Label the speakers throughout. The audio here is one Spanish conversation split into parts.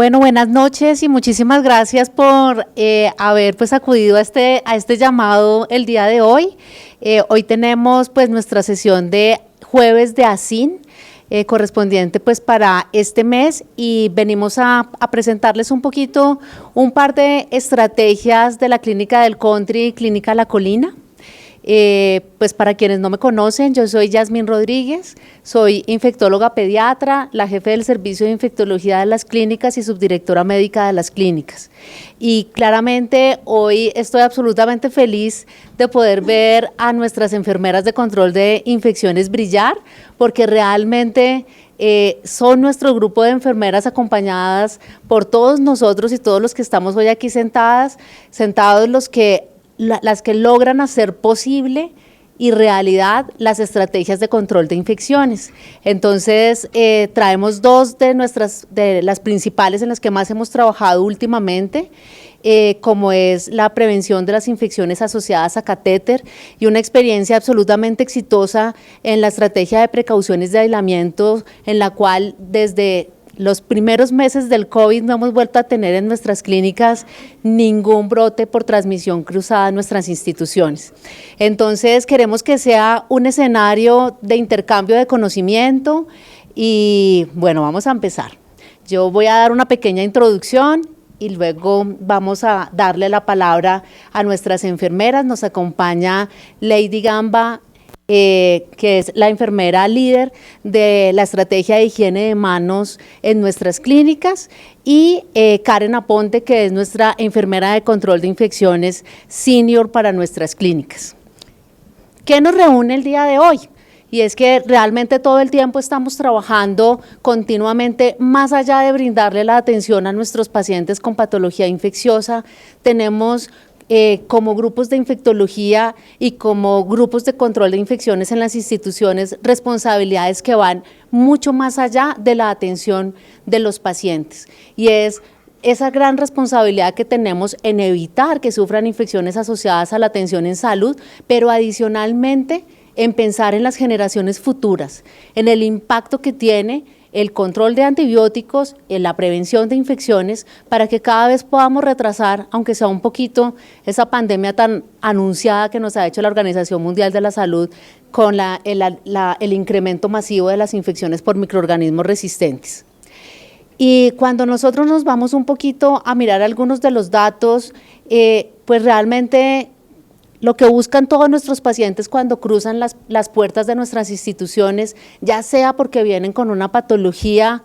Speaker 1: Bueno, buenas noches y muchísimas gracias por haber pues acudido a este llamado el día de hoy. Hoy tenemos pues nuestra sesión de jueves de ASIN, correspondiente pues para este mes, y venimos a presentarles un poquito un par de estrategias de la Clínica del Country y Clínica La Colina. Pues para quienes no me conocen, yo soy Yasmín Rodríguez, soy infectóloga pediatra, la jefe del servicio de infectología de las clínicas y subdirectora médica de las clínicas. Y claramente hoy estoy absolutamente feliz de poder ver a nuestras enfermeras de control de infecciones brillar, porque realmente son nuestro grupo de enfermeras acompañadas por todos nosotros y todos los que estamos hoy aquí sentados, las que logran hacer posible y realidad las estrategias de control de infecciones. Entonces, traemos dos de las principales en las que más hemos trabajado últimamente, como es la prevención de las infecciones asociadas a catéter y una experiencia absolutamente exitosa en la estrategia de precauciones de aislamiento, en la cual desde los primeros meses del COVID no hemos vuelto a tener en nuestras clínicas ningún brote por transmisión cruzada en nuestras instituciones. Entonces, queremos que sea un escenario de intercambio de conocimiento y, bueno, vamos a empezar. Yo voy a dar una pequeña introducción y luego vamos a darle la palabra a nuestras enfermeras. Nos acompaña Lady Gamba, que es la enfermera líder de la estrategia de higiene de manos en nuestras clínicas, y Karen Aponte, que es nuestra enfermera de control de infecciones senior para nuestras clínicas. ¿Qué nos reúne el día de hoy? Y es que realmente todo el tiempo estamos trabajando continuamente, más allá de brindarle la atención a nuestros pacientes con patología infecciosa, tenemos como grupos de infectología y como grupos de control de infecciones en las instituciones, responsabilidades que van mucho más allá de la atención de los pacientes, y es esa gran responsabilidad que tenemos en evitar que sufran infecciones asociadas a la atención en salud, pero adicionalmente en pensar en las generaciones futuras, en el impacto que tiene el control de antibióticos, en la prevención de infecciones, para que cada vez podamos retrasar, aunque sea un poquito, esa pandemia tan anunciada que nos ha hecho la Organización Mundial de la Salud con el incremento masivo de las infecciones por microorganismos resistentes. Y cuando nosotros nos vamos un poquito a mirar algunos de los datos, pues realmente lo que buscan todos nuestros pacientes cuando cruzan las puertas de nuestras instituciones, ya sea porque vienen con una patología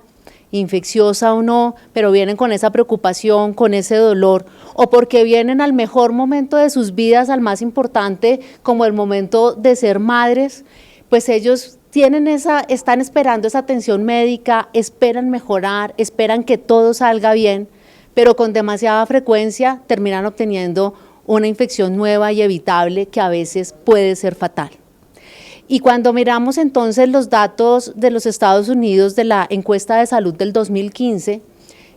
Speaker 1: infecciosa o no, pero vienen con esa preocupación, con ese dolor, o porque vienen al mejor momento de sus vidas, al más importante, como el momento de ser madres, pues ellos están esperando esa atención médica, esperan mejorar, esperan que todo salga bien, pero con demasiada frecuencia terminan obteniendo una infección nueva y evitable que a veces puede ser fatal. Y cuando miramos entonces los datos de los Estados Unidos de la encuesta de salud del 2015,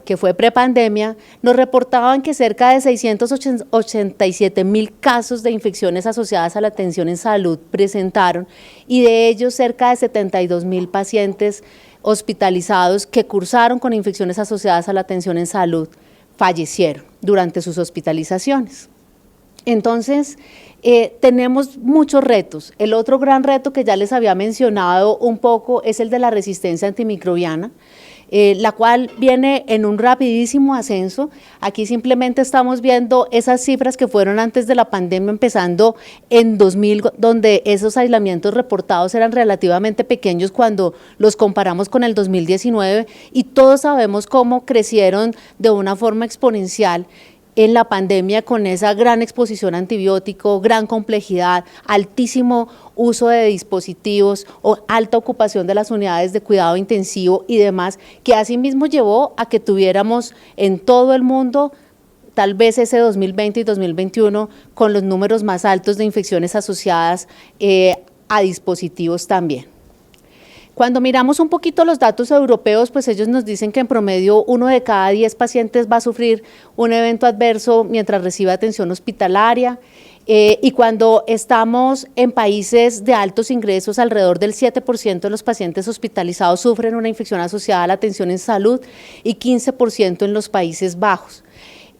Speaker 1: que fue prepandemia, nos reportaban que cerca de 687,000 casos de infecciones asociadas a la atención en salud presentaron, y de ellos cerca de 72,000 pacientes hospitalizados que cursaron con infecciones asociadas a la atención en salud fallecieron durante sus hospitalizaciones. Entonces, tenemos muchos retos. El otro gran reto que ya les había mencionado un poco es el de la resistencia antimicrobiana, la cual viene en un rapidísimo ascenso. Aquí simplemente estamos viendo esas cifras que fueron antes de la pandemia, empezando en 2000, donde esos aislamientos reportados eran relativamente pequeños cuando los comparamos con el 2019, y todos sabemos cómo crecieron de una forma exponencial en la pandemia con esa gran exposición a antibiótico, gran complejidad, altísimo uso de dispositivos o alta ocupación de las unidades de cuidado intensivo y demás, que asimismo llevó a que tuviéramos en todo el mundo tal vez ese 2020 y 2021 con los números más altos de infecciones asociadas a dispositivos también. Cuando miramos un poquito los datos europeos, pues ellos nos dicen que en promedio 1 de cada 10 pacientes va a sufrir un evento adverso mientras recibe atención hospitalaria. Y cuando estamos en países de altos ingresos, alrededor del 7% de los pacientes hospitalizados sufren una infección asociada a la atención en salud y 15% en los Países Bajos.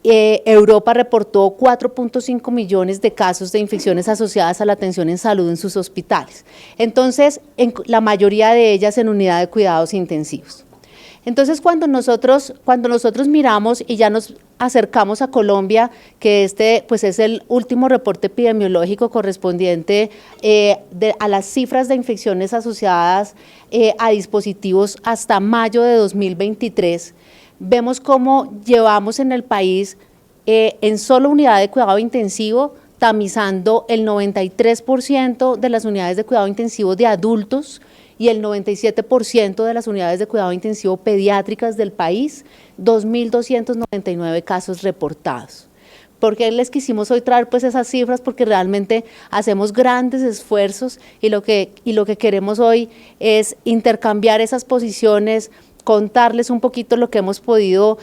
Speaker 1: Europa reportó 4.5 millones de casos de infecciones asociadas a la atención en salud en sus hospitales. Entonces, la mayoría de ellas en unidad de cuidados intensivos. Entonces, cuando nosotros miramos y ya nos acercamos a Colombia, que pues es el último reporte epidemiológico correspondiente a las cifras de infecciones asociadas a dispositivos hasta mayo de 2023, vemos cómo llevamos en el país en solo unidad de cuidado intensivo, tamizando el 93% de las unidades de cuidado intensivo de adultos y el 97% de las unidades de cuidado intensivo pediátricas del país, 2.299 casos reportados. ¿Por qué les quisimos hoy traer pues esas cifras? Porque realmente hacemos grandes esfuerzos y lo que queremos hoy es intercambiar esas posiciones, contarles un poquito lo que hemos podido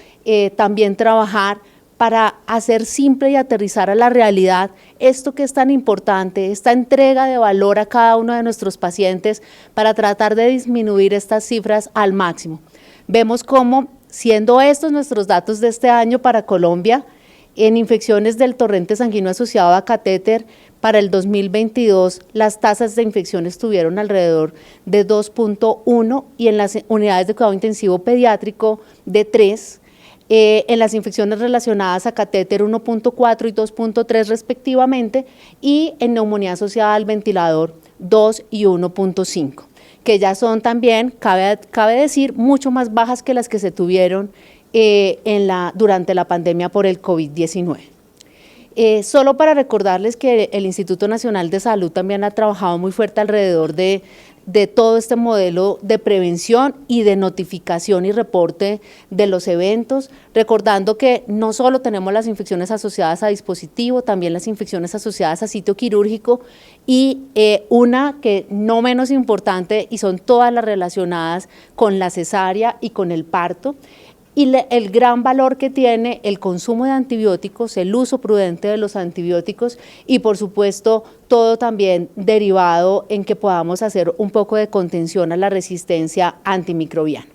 Speaker 1: también trabajar para hacer simple y aterrizar a la realidad esto que es tan importante, esta entrega de valor a cada uno de nuestros pacientes para tratar de disminuir estas cifras al máximo. Vemos cómo, siendo estos nuestros datos de este año para Colombia, en infecciones del torrente sanguíneo asociado a catéter, para el 2022 las tasas de infección estuvieron alrededor de 2.1 y en las unidades de cuidado intensivo pediátrico de 3, en las infecciones relacionadas a catéter 1.4 y 2.3 respectivamente, y en neumonía asociada al ventilador 2 y 1.5, que ya son también, cabe decir, mucho más bajas que las que se tuvieron durante la pandemia por el COVID-19. Solo para recordarles que el Instituto Nacional de Salud también ha trabajado muy fuerte alrededor de todo este modelo de prevención y de notificación y reporte de los eventos, recordando que no solo tenemos las infecciones asociadas a dispositivo, también las infecciones asociadas a sitio quirúrgico y una que no menos importante, y son todas las relacionadas con la cesárea y con el parto, y el gran valor que tiene el consumo de antibióticos, el uso prudente de los antibióticos y por supuesto todo también derivado en que podamos hacer un poco de contención a la resistencia antimicrobiana.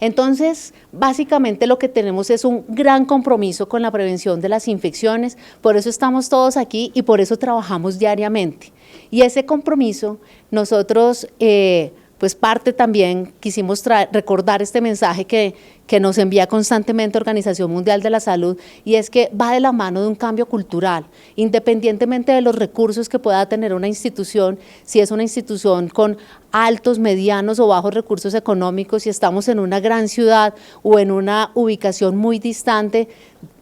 Speaker 1: Entonces, básicamente lo que tenemos es un gran compromiso con la prevención de las infecciones, por eso estamos todos aquí y por eso trabajamos diariamente. Y ese compromiso nosotros pues parte también quisimos recordar este mensaje que nos envía constantemente Organización Mundial de la Salud, y es que va de la mano de un cambio cultural, independientemente de los recursos que pueda tener una institución, si es una institución con altos, medianos o bajos recursos económicos, si estamos en una gran ciudad o en una ubicación muy distante,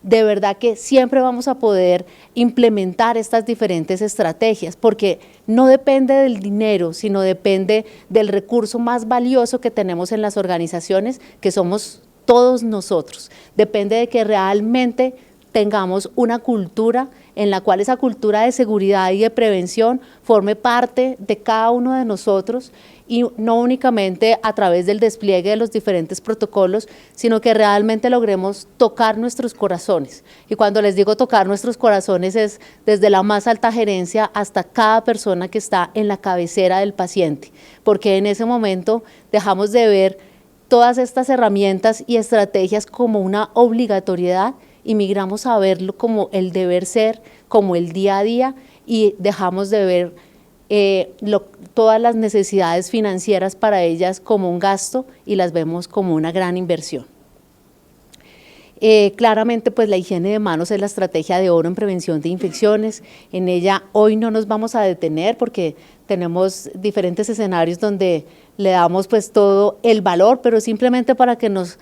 Speaker 1: de verdad que siempre vamos a poder implementar estas diferentes estrategias, porque no depende del dinero, sino depende del recurso más valioso que tenemos en las organizaciones, que somos todos nosotros. Depende de que realmente tengamos una cultura en la cual esa cultura de seguridad y de prevención forme parte de cada uno de nosotros, y no únicamente a través del despliegue de los diferentes protocolos, sino que realmente logremos tocar nuestros corazones. Y cuando les digo tocar nuestros corazones es desde la más alta gerencia hasta cada persona que está en la cabecera del paciente, porque en ese momento dejamos de ver todas estas herramientas y estrategias como una obligatoriedad y migramos a verlo como el deber ser, como el día a día, y dejamos de ver todas las necesidades financieras para ellas como un gasto y las vemos como una gran inversión. Claramente pues la higiene de manos es la estrategia de oro en prevención de infecciones. En ella hoy no nos vamos a detener porque tenemos diferentes escenarios donde le damos pues todo el valor, pero simplemente para que nos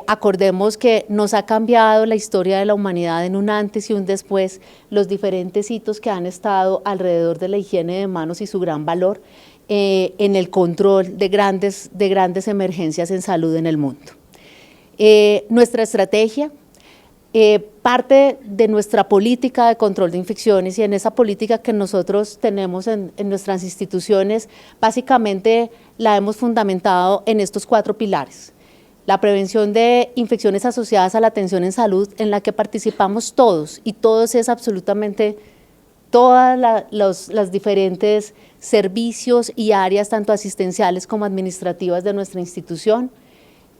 Speaker 1: acordemos que nos ha cambiado la historia de la humanidad en un antes y un después, los diferentes hitos que han estado alrededor de la higiene de manos y su gran valor en el control de grandes emergencias en salud en el mundo. Nuestra estrategia, parte de nuestra política de control de infecciones, y en esa política que nosotros tenemos en nuestras instituciones, básicamente la hemos fundamentado en estos 4 pilares. La prevención de infecciones asociadas a la atención en salud, en la que participamos todos, y todos es absolutamente todas las diferentes servicios y áreas, tanto asistenciales como administrativas de nuestra institución.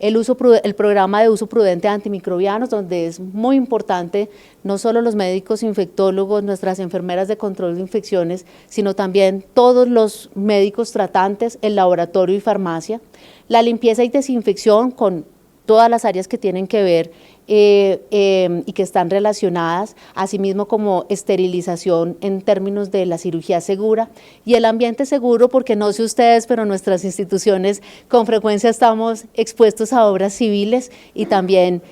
Speaker 1: El programa de uso prudente de antimicrobianos, donde es muy importante no solo los médicos infectólogos, nuestras enfermeras de control de infecciones, sino también todos los médicos tratantes, el laboratorio y farmacia. La limpieza y desinfección con todas las áreas que tienen que ver y que están relacionadas, asimismo como esterilización en términos de la cirugía segura y el ambiente seguro, porque no sé ustedes, pero nuestras instituciones con frecuencia estamos expuestos a obras civiles y también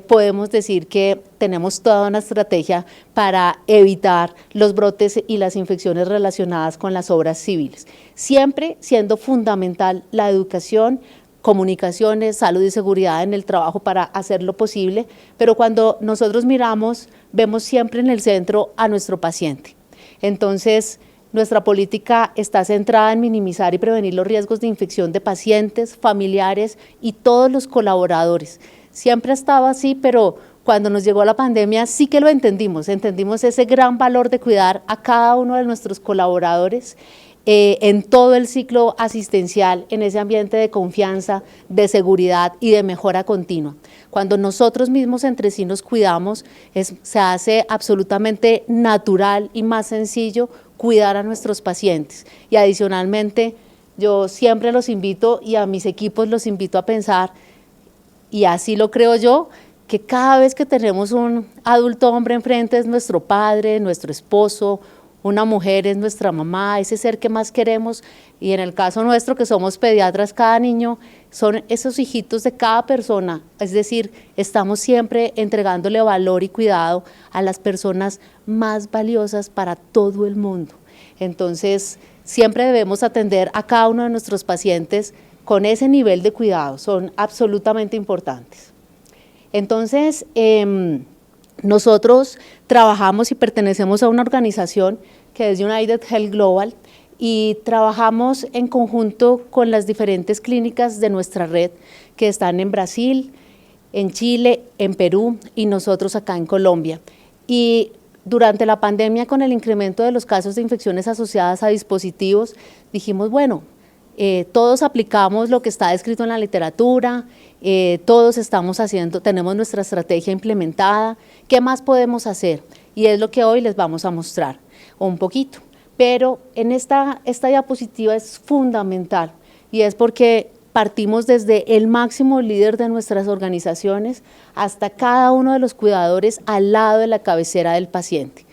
Speaker 1: podemos decir que tenemos toda una estrategia para evitar los brotes y las infecciones relacionadas con las obras civiles, siempre siendo fundamental la educación, comunicaciones, salud y seguridad en el trabajo para hacerlo posible, pero cuando nosotros miramos, vemos siempre en el centro a nuestro paciente. Entonces, nuestra política está centrada en minimizar y prevenir los riesgos de infección de pacientes, familiares y todos los colaboradores. Siempre ha estado así, pero cuando nos llegó la pandemia sí que lo entendimos ese gran valor de cuidar a cada uno de nuestros colaboradores en todo el ciclo asistencial, en ese ambiente de confianza, de seguridad y de mejora continua. Cuando nosotros mismos entre sí nos cuidamos, se hace absolutamente natural y más sencillo cuidar a nuestros pacientes. Y adicionalmente, yo siempre los invito y a mis equipos los invito a pensar, y así lo creo yo, que cada vez que tenemos un adulto hombre enfrente es nuestro padre, nuestro esposo, una mujer es nuestra mamá, ese ser que más queremos, y en el caso nuestro que somos pediatras, cada niño son esos hijitos de cada persona, es decir, estamos siempre entregándole valor y cuidado a las personas más valiosas para todo el mundo. Entonces, siempre debemos atender a cada uno de nuestros pacientes con ese nivel de cuidado, son absolutamente importantes. Entonces, nosotros trabajamos y pertenecemos a una organización que es United Health Global y trabajamos en conjunto con las diferentes clínicas de nuestra red que están en Brasil, en Chile, en Perú y nosotros acá en Colombia. Y durante la pandemia, con el incremento de los casos de infecciones asociadas a dispositivos, dijimos, bueno, todos aplicamos lo que está descrito en la literatura, todos estamos haciendo, tenemos nuestra estrategia implementada, ¿qué más podemos hacer? Y es lo que hoy les vamos a mostrar un poquito. Pero en esta diapositiva es fundamental y es porque partimos desde el máximo líder de nuestras organizaciones hasta cada uno de los cuidadores al lado de la cabecera del paciente.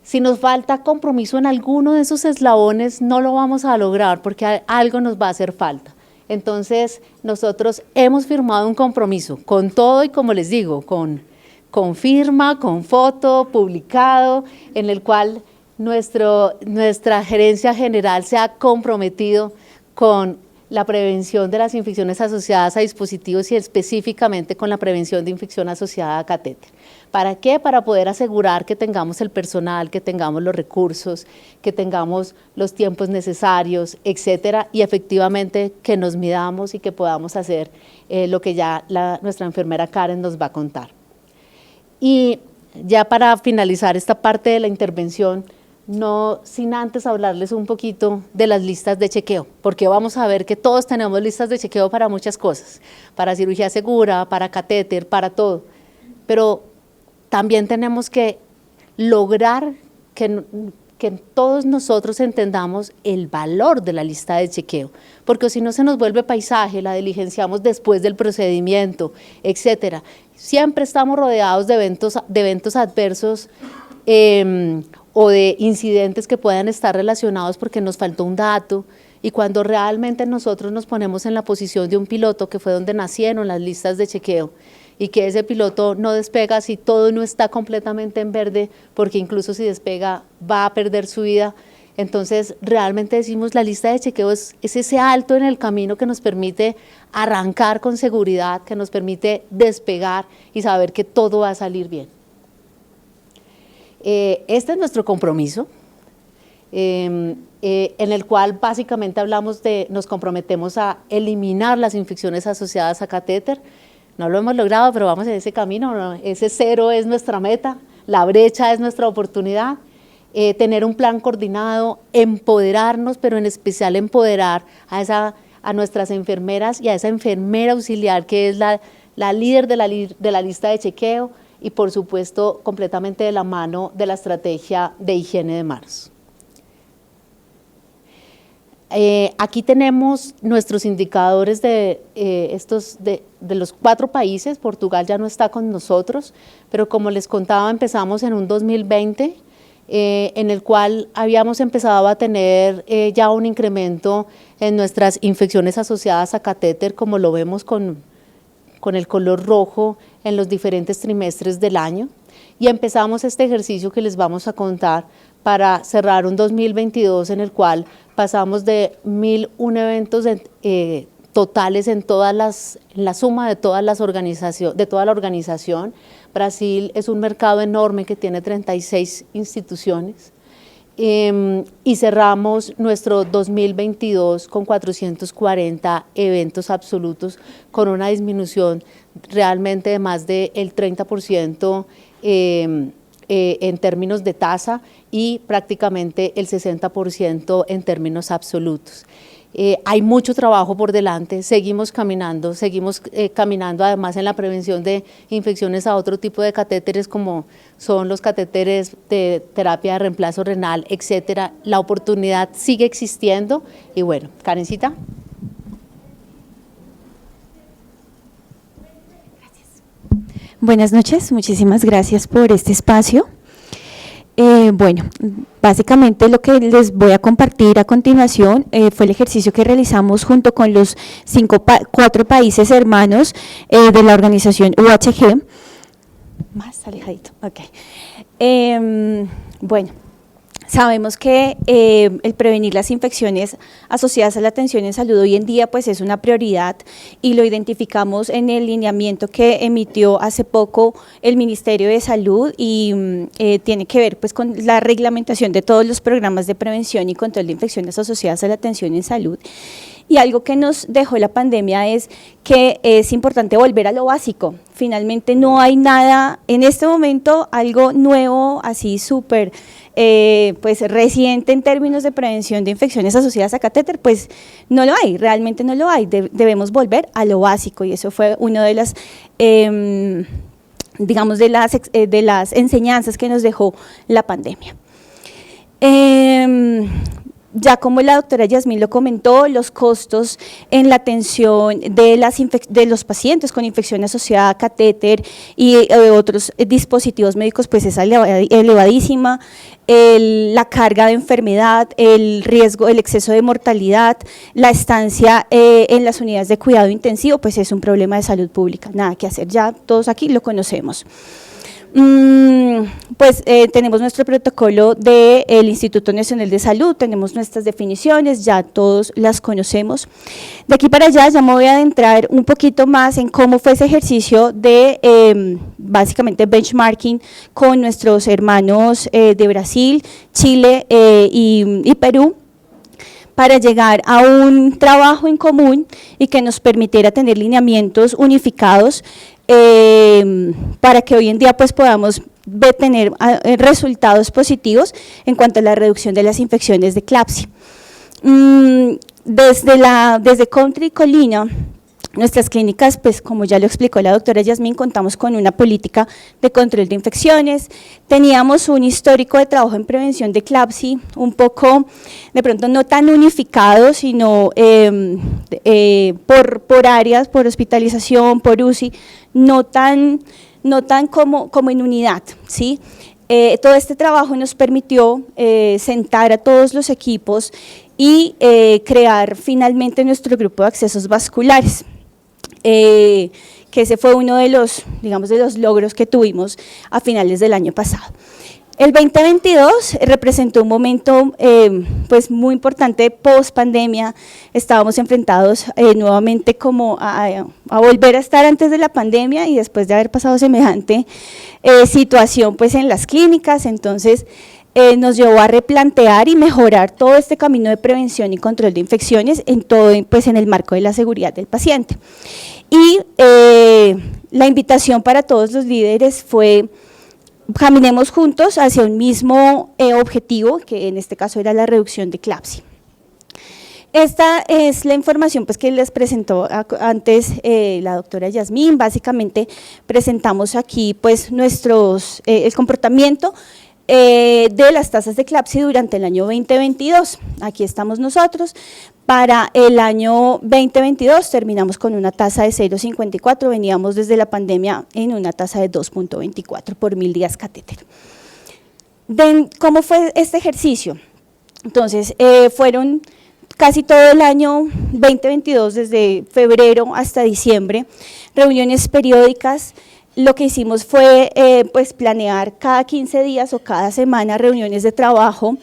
Speaker 1: Si nos falta compromiso en alguno de esos eslabones, no lo vamos a lograr porque algo nos va a hacer falta. Entonces, nosotros hemos firmado un compromiso con todo y, como les digo, con firma, con foto, publicado, en el cual nuestra gerencia general se ha comprometido con la prevención de las infecciones asociadas a dispositivos y específicamente con la prevención de infección asociada a catéter. ¿Para qué? Para poder asegurar que tengamos el personal, que tengamos los recursos, que tengamos los tiempos necesarios, etcétera, y efectivamente que nos midamos y que podamos hacer lo que ya nuestra enfermera Karen nos va a contar. Y ya para finalizar esta parte de la intervención, no sin antes hablarles un poquito de las listas de chequeo, porque vamos a ver que todos tenemos listas de chequeo para muchas cosas, para cirugía segura, para catéter, para todo, pero también tenemos que lograr que todos nosotros entendamos el valor de la lista de chequeo, porque si no se nos vuelve paisaje, la diligenciamos después del procedimiento, etcétera. Siempre estamos rodeados de eventos adversos o de incidentes que puedan estar relacionados porque nos faltó un dato, y cuando realmente nosotros nos ponemos en la posición de un piloto, que fue donde nacieron las listas de chequeo, y que ese piloto no despega si todo no está completamente en verde, porque incluso si despega va a perder su vida. Entonces realmente decimos la lista de chequeo es ese alto en el camino que nos permite arrancar con seguridad, que nos permite despegar y saber que todo va a salir bien. Este es nuestro compromiso, en el cual básicamente nos comprometemos a eliminar las infecciones asociadas a catéter. No lo hemos logrado, pero vamos en ese camino, ese 0 es nuestra meta, la brecha es nuestra oportunidad. tener un plan coordinado, empoderarnos, pero en especial empoderar a nuestras enfermeras y a esa enfermera auxiliar que es la líder de la lista de chequeo y por supuesto completamente de la mano de la estrategia de higiene de manos. Aquí tenemos nuestros indicadores de los 4 países. Portugal ya no está con nosotros, pero como les contaba, empezamos en un 2020 en el cual habíamos empezado a tener ya un incremento en nuestras infecciones asociadas a catéter, como lo vemos con el color rojo en los diferentes trimestres del año, y empezamos este ejercicio que les vamos a contar para cerrar un 2022 en el cual pasamos de 1.001 eventos totales en la suma de toda la organización. Brasil es un mercado enorme que tiene 36 instituciones y cerramos nuestro 2022 con 440 eventos absolutos con una disminución realmente de más del 30% en términos de tasa y prácticamente el 60% en términos absolutos. Hay mucho trabajo por delante, seguimos caminando además en la prevención de infecciones a otro tipo de catéteres como son los catéteres de terapia de reemplazo renal, etcétera. La oportunidad sigue existiendo y bueno, Karencita.
Speaker 2: Buenas noches, muchísimas gracias por este espacio. Bueno, básicamente lo que les voy a compartir a continuación fue el ejercicio que realizamos junto con los 4 países hermanos de la organización UHG. Más alejadito, ok. Bueno. Sabemos que el prevenir las infecciones asociadas a la atención en salud hoy en día pues es una prioridad y lo identificamos en el lineamiento que emitió hace poco el Ministerio de Salud y tiene que ver pues con la reglamentación de todos los programas de prevención y control de infecciones asociadas a la atención en salud. Y algo que nos dejó la pandemia es que es importante volver a lo básico. Finalmente no hay nada en este momento, algo nuevo, así súper pues reciente en términos de prevención de infecciones asociadas a catéter, pues no lo hay, realmente no lo hay. Debemos volver a lo básico y eso fue una de las digamos de las enseñanzas que nos dejó la pandemia. Ya como la doctora Yasmín lo comentó, los costos en la atención de los pacientes con infección asociada a catéter y otros dispositivos médicos pues es elevadísima, la carga de enfermedad, el riesgo, el exceso de mortalidad, la estancia en las unidades de cuidado intensivo pues es un problema de salud pública, nada que hacer, ya todos aquí lo conocemos. Pues tenemos nuestro protocolo del Instituto Nacional de Salud, tenemos nuestras definiciones, ya todos las conocemos. De aquí para allá ya me voy a adentrar un poquito más en cómo fue ese ejercicio de básicamente benchmarking con nuestros hermanos de Brasil, Chile y Perú, para llegar a un trabajo en común y que nos permitiera tener lineamientos unificados para que hoy en día pues podamos tener resultados positivos en cuanto a la reducción de las infecciones de CLABSI. Desde Country Colina, nuestras clínicas, pues como ya lo explicó la doctora Yasmín, contamos con una política de control de infecciones, teníamos un histórico de trabajo en prevención de CLABSI, un poco, de pronto no tan unificado, sino por áreas, por hospitalización, por UCI, no tan como en unidad, ¿sí? Todo este trabajo nos permitió sentar a todos los equipos y crear finalmente nuestro grupo de accesos vasculares. Que ese fue uno de los, digamos, de los logros que tuvimos a finales del año pasado. El 2022 representó un momento pues muy importante post pandemia, estábamos enfrentados nuevamente como a volver a estar antes de la pandemia y después de haber pasado semejante situación pues en las clínicas, entonces nos llevó a replantear y mejorar todo este camino de prevención y control de infecciones en todo pues en el marco de la seguridad del paciente. Y la invitación para todos los líderes fue caminemos juntos hacia un mismo objetivo, que en este caso era la reducción de CLABSI. Esta es la información pues, que les presentó antes la doctora Yasmín. Básicamente presentamos aquí pues, el comportamiento de las tasas de CLABSI durante el año 2022. Aquí estamos nosotros. Para el año 2022 terminamos con una tasa de 0,54, veníamos desde la pandemia en una tasa de 2,24 por 1000 días catéter. ¿Cómo fue este ejercicio? Entonces, fueron casi todo el año 2022, desde febrero hasta diciembre, reuniones periódicas. Lo que hicimos fue pues planear cada 15 días o cada semana reuniones de trabajo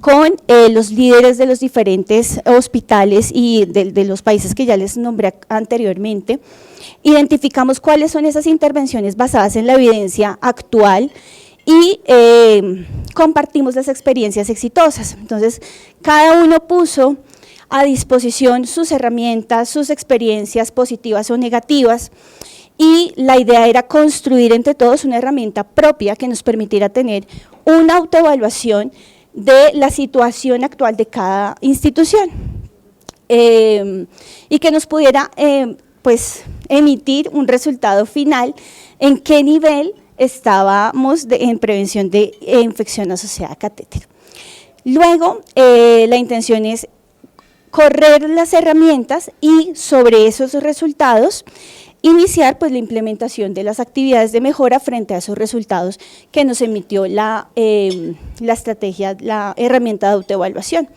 Speaker 2: con los líderes de los diferentes hospitales y de los países que ya les nombré anteriormente. Identificamos cuáles son esas intervenciones basadas en la evidencia actual y compartimos las experiencias exitosas. Entonces, cada uno puso a disposición sus herramientas, sus experiencias positivas o negativas, y la idea era construir entre todos una herramienta propia que nos permitiera tener una autoevaluación de la situación actual de cada institución y que nos pudiera pues, emitir un resultado final en qué nivel estábamos en prevención de infección asociada a catéter. Luego, la intención es correr las herramientas y sobre esos resultados iniciar pues, la implementación de las actividades de mejora frente a esos resultados que nos emitió la estrategia, la herramienta de autoevaluación.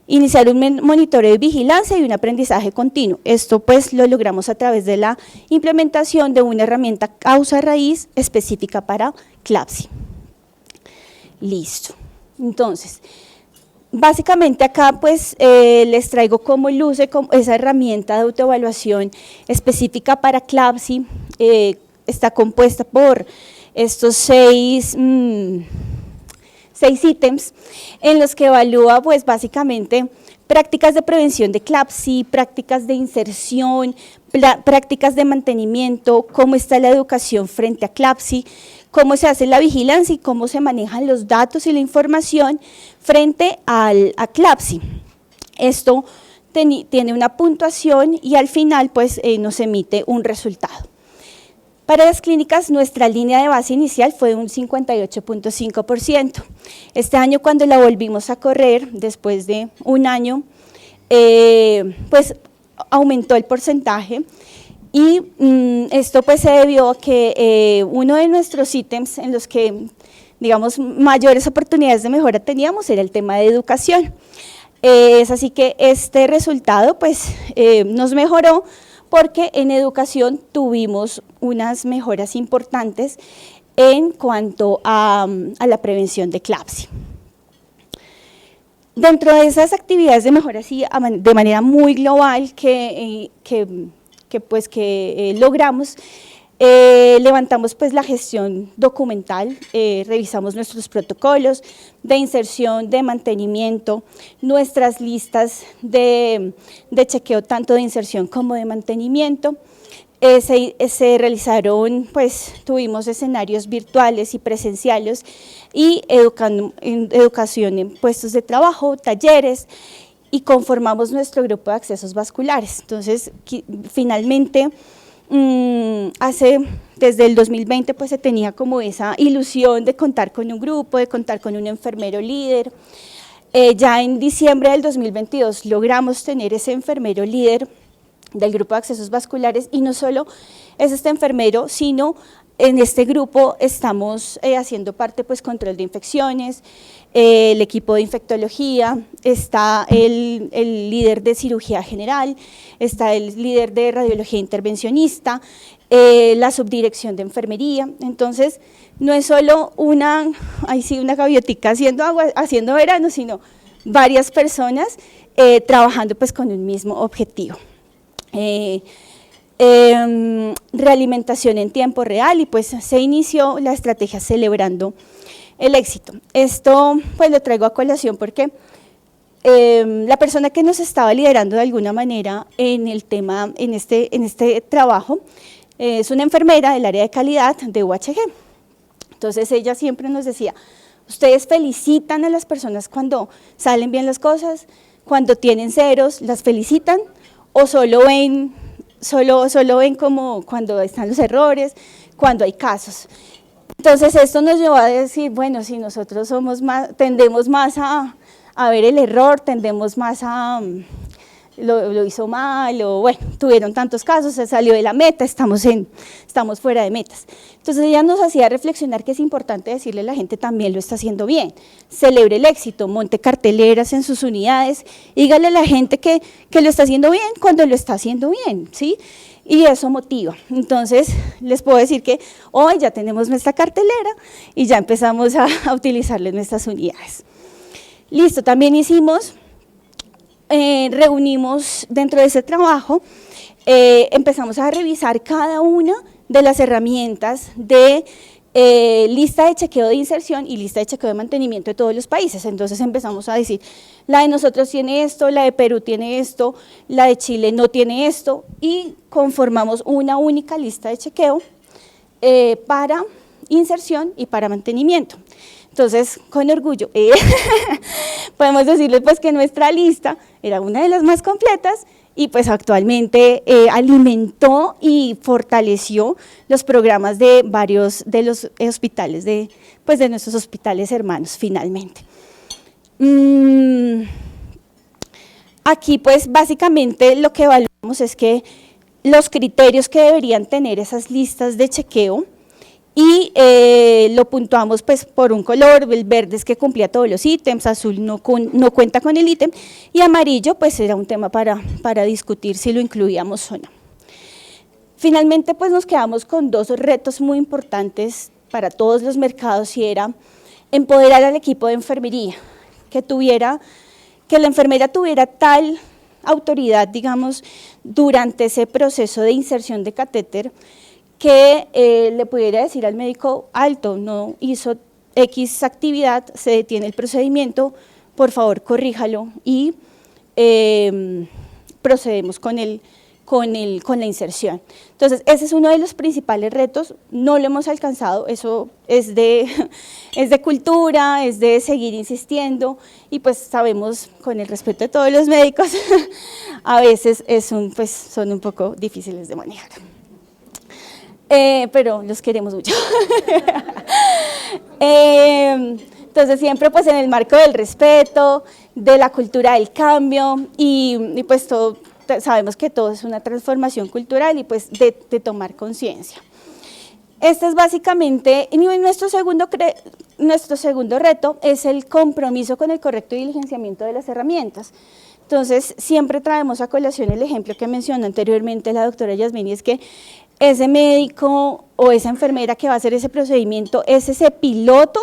Speaker 2: Iniciar un monitoreo de vigilancia y un aprendizaje continuo. Esto pues lo logramos a través de la implementación de una herramienta causa-raíz específica para CLABSI. Listo. Entonces, básicamente acá pues les traigo cómo luce esa herramienta de autoevaluación específica para CLABSI. Está compuesta por estos seis ítems en los que evalúa pues básicamente prácticas de prevención de CLABSI, prácticas de inserción, prácticas de mantenimiento, cómo está la educación frente a CLABSI, cómo se hace la vigilancia y cómo se manejan los datos y la información frente a CLABSI. Esto tiene una puntuación y al final pues, nos emite un resultado. Para las clínicas, nuestra línea de base inicial fue un 58,5%. Este año, cuando la volvimos a correr, después de un año, pues aumentó el porcentaje. Y esto pues se debió a que uno de nuestros ítems en los que, digamos, mayores oportunidades de mejora teníamos era el tema de educación. Es así que este resultado pues nos mejoró porque en educación tuvimos unas mejoras importantes en cuanto a la prevención de CLABSI. Dentro de esas actividades de mejora, sí, de manera muy global que logramos, levantamos pues la gestión documental, revisamos nuestros protocolos de inserción, de mantenimiento, nuestras listas de chequeo tanto de inserción como de mantenimiento. Se realizaron, pues tuvimos escenarios virtuales y presenciales y educación en puestos de trabajo, talleres, y conformamos nuestro grupo de accesos vasculares. Entonces, finalmente, desde el 2020 pues se tenía como esa ilusión de contar con un grupo, de contar con un enfermero líder. Ya en diciembre del 2022 logramos tener ese enfermero líder del grupo de accesos vasculares, y no solo es este enfermero, sino en este grupo estamos haciendo parte pues control de infecciones, el equipo de infectología, está el líder de cirugía general, está el líder de radiología intervencionista, la subdirección de enfermería. Entonces no es solo una gaviotica haciendo agua, haciendo verano, sino varias personas trabajando pues con un mismo objetivo. Realimentación en tiempo real, y pues se inició la estrategia celebrando el éxito. Esto pues lo traigo a colación porque la persona que nos estaba liderando de alguna manera en el tema, en este trabajo, es una enfermera del área de calidad de UHG. Entonces ella siempre nos decía, ustedes felicitan a las personas cuando salen bien las cosas, cuando tienen ceros, las felicitan, o solo ven como cuando están los errores, cuando hay casos. Entonces esto nos llevó a decir, bueno, si nosotros tendemos más a ver el error, tendemos más a lo hizo mal, o bueno, tuvieron tantos casos, se salió de la meta, estamos fuera de metas. Entonces ella nos hacía reflexionar que es importante decirle a la gente también lo está haciendo bien, celebre el éxito, monte carteleras en sus unidades, dígale a la gente que lo está haciendo bien cuando lo está haciendo bien, ¿sí? Y eso motiva. Entonces les puedo decir que hoy ya tenemos nuestra cartelera y ya empezamos a utilizarla en nuestras unidades. Listo, también reunimos dentro de ese trabajo, empezamos a revisar cada una de las herramientas de lista de chequeo de inserción y lista de chequeo de mantenimiento de todos los países. Entonces empezamos a decir, la de nosotros tiene esto, la de Perú tiene esto, la de Chile no tiene esto, y conformamos una única lista de chequeo para inserción y para mantenimiento. Entonces, con orgullo, podemos decirles pues que nuestra lista era una de las más completas y pues actualmente alimentó y fortaleció los programas de varios de los hospitales, de nuestros hospitales hermanos finalmente. Aquí pues básicamente lo que evaluamos es que los criterios que deberían tener esas listas de chequeo, y lo puntuamos pues por un color, el verde es que cumplía todos los ítems, azul no cuenta con el ítem, y amarillo pues era un tema para discutir si lo incluíamos o no. Finalmente pues nos quedamos con dos retos muy importantes para todos los mercados, y era empoderar al equipo de enfermería, que la enfermera tuviera tal autoridad, digamos, durante ese proceso de inserción de catéter, que le pudiera decir al médico, alto, no hizo X actividad, se detiene el procedimiento, por favor corríjalo, y procedemos con la inserción. Entonces ese es uno de los principales retos, no lo hemos alcanzado, eso es de cultura, es de seguir insistiendo, y pues sabemos, con el respeto de todos los médicos, a veces son un poco difíciles de manejar. Pero los queremos mucho. Entonces siempre pues en el marco del respeto, de la cultura del cambio, y pues sabemos que todo es una transformación cultural y pues de tomar conciencia. Este es básicamente, nuestro segundo reto es el compromiso con el correcto diligenciamiento de las herramientas. Entonces siempre traemos a colación el ejemplo que mencionó anteriormente la doctora Yasmini, es que ese médico o esa enfermera que va a hacer ese procedimiento es ese piloto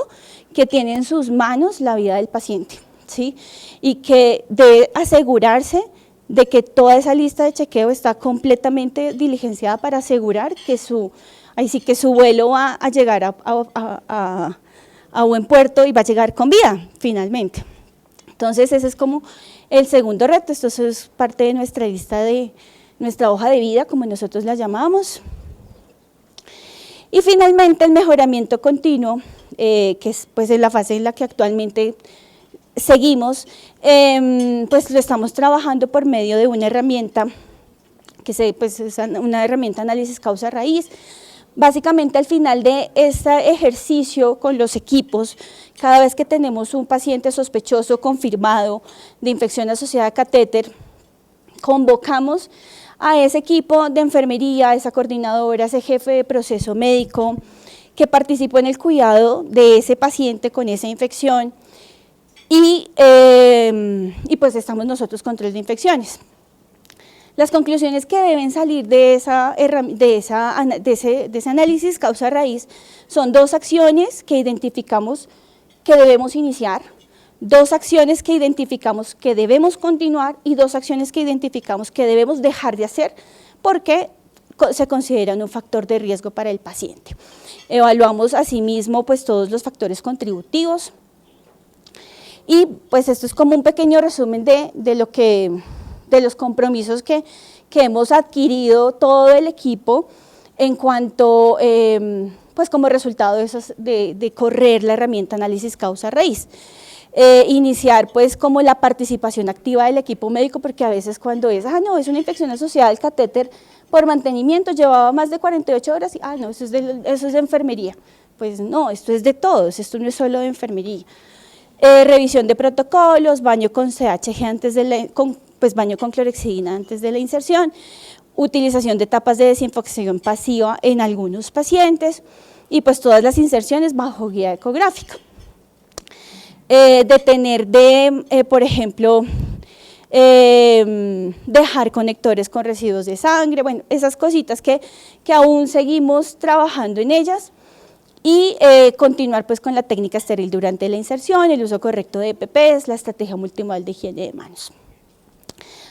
Speaker 2: que tiene en sus manos la vida del paciente, ¿sí? Y que debe asegurarse de que toda esa lista de chequeo está completamente diligenciada para asegurar que su vuelo va a llegar a buen puerto y va a llegar con vida finalmente. Entonces ese es como el segundo reto. Esto es parte de nuestra lista nuestra hoja de vida, como nosotros la llamamos. Y finalmente el mejoramiento continuo, que es pues en la fase en la que actualmente seguimos, pues lo estamos trabajando por medio de una herramienta, es una herramienta análisis causa-raíz. Básicamente al final de este ejercicio con los equipos, cada vez que tenemos un paciente sospechoso confirmado de infección asociada a catéter, convocamos a ese equipo de enfermería, a esa coordinadora, a ese jefe de proceso médico que participó en el cuidado de ese paciente con esa infección, y pues estamos nosotros control de infecciones. Las conclusiones que deben salir de ese análisis causa-raíz son 2 acciones que identificamos que debemos iniciar, 2 acciones que identificamos que debemos continuar y 2 acciones que identificamos que debemos dejar de hacer porque se consideran un factor de riesgo para el paciente. Evaluamos asimismo pues todos los factores contributivos, y pues esto es como un pequeño resumen de los compromisos que hemos adquirido todo el equipo en cuanto pues como resultado de correr la herramienta análisis causa-raíz. Iniciar pues como la participación activa del equipo médico, porque a veces cuando no, es una infección asociada al catéter por mantenimiento, llevaba más de 48 horas y, no, eso es de enfermería. Pues no, esto es de todos, esto no es solo de enfermería. Revisión de protocolos, baño con CHG antes de baño con clorhexidina antes de la inserción, utilización de etapas de desinfección pasiva en algunos pacientes y pues todas las inserciones bajo guía ecográfica. Por ejemplo, dejar conectores con residuos de sangre, bueno, esas cositas que aún seguimos trabajando en ellas, y continuar pues con la técnica estéril durante la inserción, el uso correcto de EPPs, la estrategia multimodal de higiene de manos.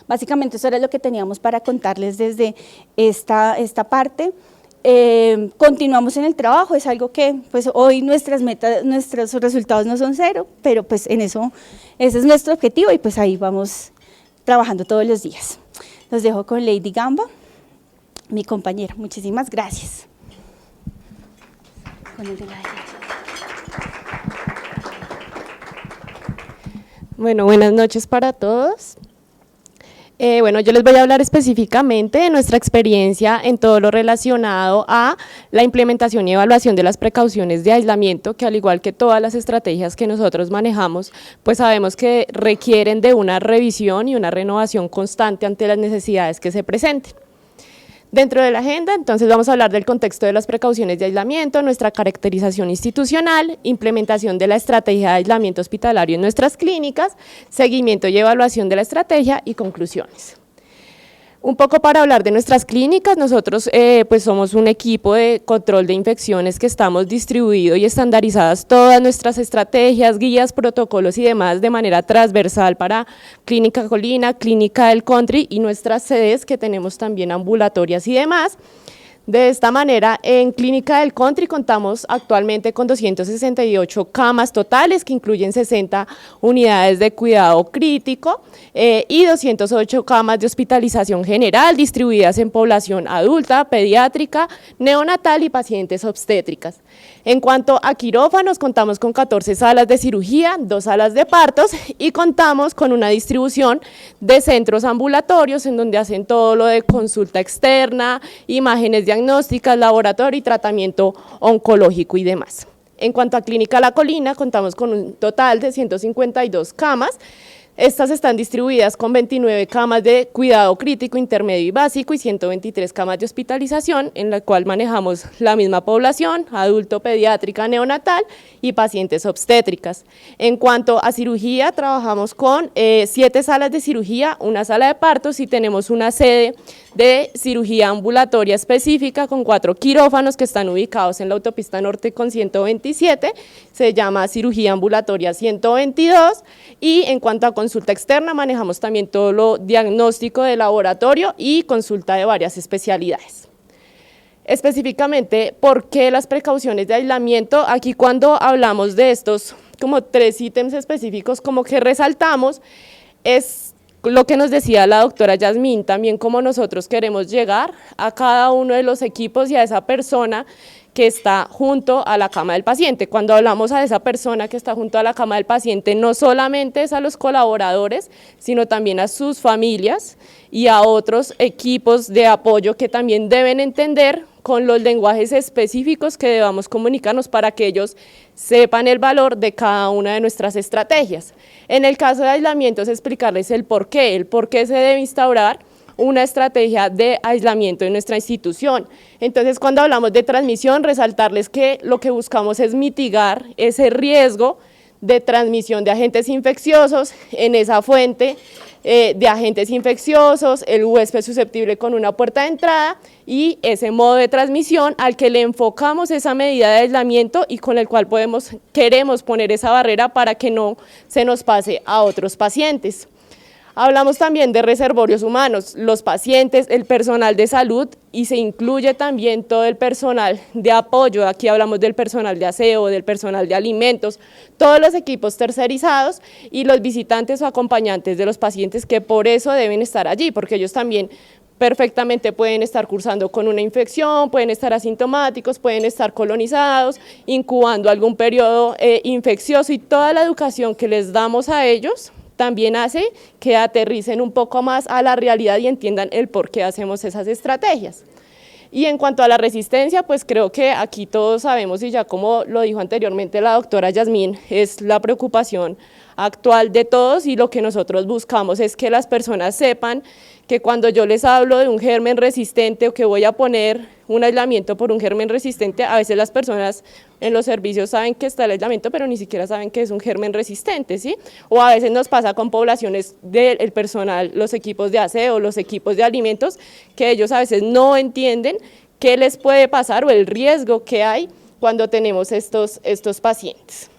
Speaker 2: Básicamente eso era lo que teníamos para contarles desde esta parte. Continuamos en el trabajo, es algo que pues hoy nuestras metas, nuestros resultados no son cero, pero pues en eso, ese es nuestro objetivo y pues ahí vamos trabajando todos los días. Los dejo con Lady Gamba, mi compañera. Muchísimas gracias. Con el de la derecha.
Speaker 3: Bueno, buenas noches para todos. Bueno, yo les voy a hablar específicamente de nuestra experiencia en todo lo relacionado a la implementación y evaluación de las precauciones de aislamiento, que al igual que todas las estrategias que nosotros manejamos, pues sabemos que requieren de una revisión y una renovación constante ante las necesidades que se presenten. Dentro de la agenda, entonces vamos a hablar del contexto de las precauciones de aislamiento, nuestra caracterización institucional, implementación de la estrategia de aislamiento hospitalario en nuestras clínicas, seguimiento y evaluación de la estrategia y conclusiones. Un poco para hablar de nuestras clínicas, nosotros pues somos un equipo de control de infecciones que estamos distribuidos y estandarizadas todas nuestras estrategias, guías, protocolos y demás de manera transversal para Clínica Colina, Clínica del Country y nuestras sedes que tenemos también ambulatorias y demás. De esta manera, en Clínica del Country contamos actualmente con 268 camas totales, que incluyen 60 unidades de cuidado crítico y 208 camas de hospitalización general, distribuidas en población adulta, pediátrica, neonatal y pacientes obstétricas. En cuanto a quirófanos, contamos con 14 salas de cirugía, 2 salas de partos y contamos con una distribución de centros ambulatorios en donde hacen todo lo de consulta externa, imágenes diagnósticas, laboratorio y tratamiento oncológico y demás. En cuanto a Clínica La Colina, contamos con un total de 152 camas. Estas están distribuidas con 29 camas de cuidado crítico, intermedio y básico y 123 camas de hospitalización, en la cual manejamos la misma población, adulto, pediátrica, neonatal y pacientes obstétricas. En cuanto a cirugía, trabajamos con 7 salas de cirugía, una sala de partos y tenemos una sede de cirugía ambulatoria específica con 4 quirófanos que están ubicados en la autopista norte con 127, se llama cirugía ambulatoria 122 y en cuanto a consulta externa manejamos también todo lo diagnóstico de laboratorio y consulta de varias especialidades. Específicamente, ¿por qué las precauciones de aislamiento? Aquí cuando hablamos de estos como 3 ítems específicos como que resaltamos es lo que nos decía la doctora Yasmín, también cómo nosotros queremos llegar a cada uno de los equipos y a esa persona que está junto a la cama del paciente. Cuando hablamos a esa persona que está junto a la cama del paciente, no solamente es a los colaboradores, sino también a sus familias y a otros equipos de apoyo que también deben entender con los lenguajes específicos que debamos comunicarnos para que ellos sepan el valor de cada una de nuestras estrategias. En el caso de aislamiento es explicarles el por qué se debe instaurar una estrategia de aislamiento en nuestra institución. Entonces, cuando hablamos de transmisión, resaltarles que lo que buscamos es mitigar ese riesgo de transmisión de agentes infecciosos en esa fuente de agentes infecciosos, el huésped susceptible con una puerta de entrada y ese modo de transmisión al que le enfocamos esa medida de aislamiento y con el cual queremos poner esa barrera para que no se nos pase a otros pacientes. Hablamos también de reservorios humanos, los pacientes, el personal de salud y se incluye también todo el personal de apoyo, aquí hablamos del personal de aseo, del personal de alimentos, todos los equipos tercerizados y los visitantes o acompañantes de los pacientes que por eso deben estar allí, porque ellos también perfectamente pueden estar cursando con una infección, pueden estar asintomáticos, pueden estar colonizados, incubando algún periodo infeccioso, y toda la educación que les damos a ellos también hace que aterricen un poco más a la realidad y entiendan el por qué hacemos esas estrategias. Y en cuanto a la resistencia, pues creo que aquí todos sabemos, y ya como lo dijo anteriormente la doctora Yasmín, es la preocupación actual de todos, y lo que nosotros buscamos es que las personas sepan que cuando yo les hablo de un germen resistente o que voy a poner un aislamiento por un germen resistente, a veces las personas en los servicios saben que está el aislamiento, pero ni siquiera saben que es un germen resistente, ¿sí? O a veces nos pasa con poblaciones del personal, los equipos de aseo, los equipos de alimentos, que ellos a veces no entienden qué les puede pasar o el riesgo que hay cuando tenemos estos pacientes.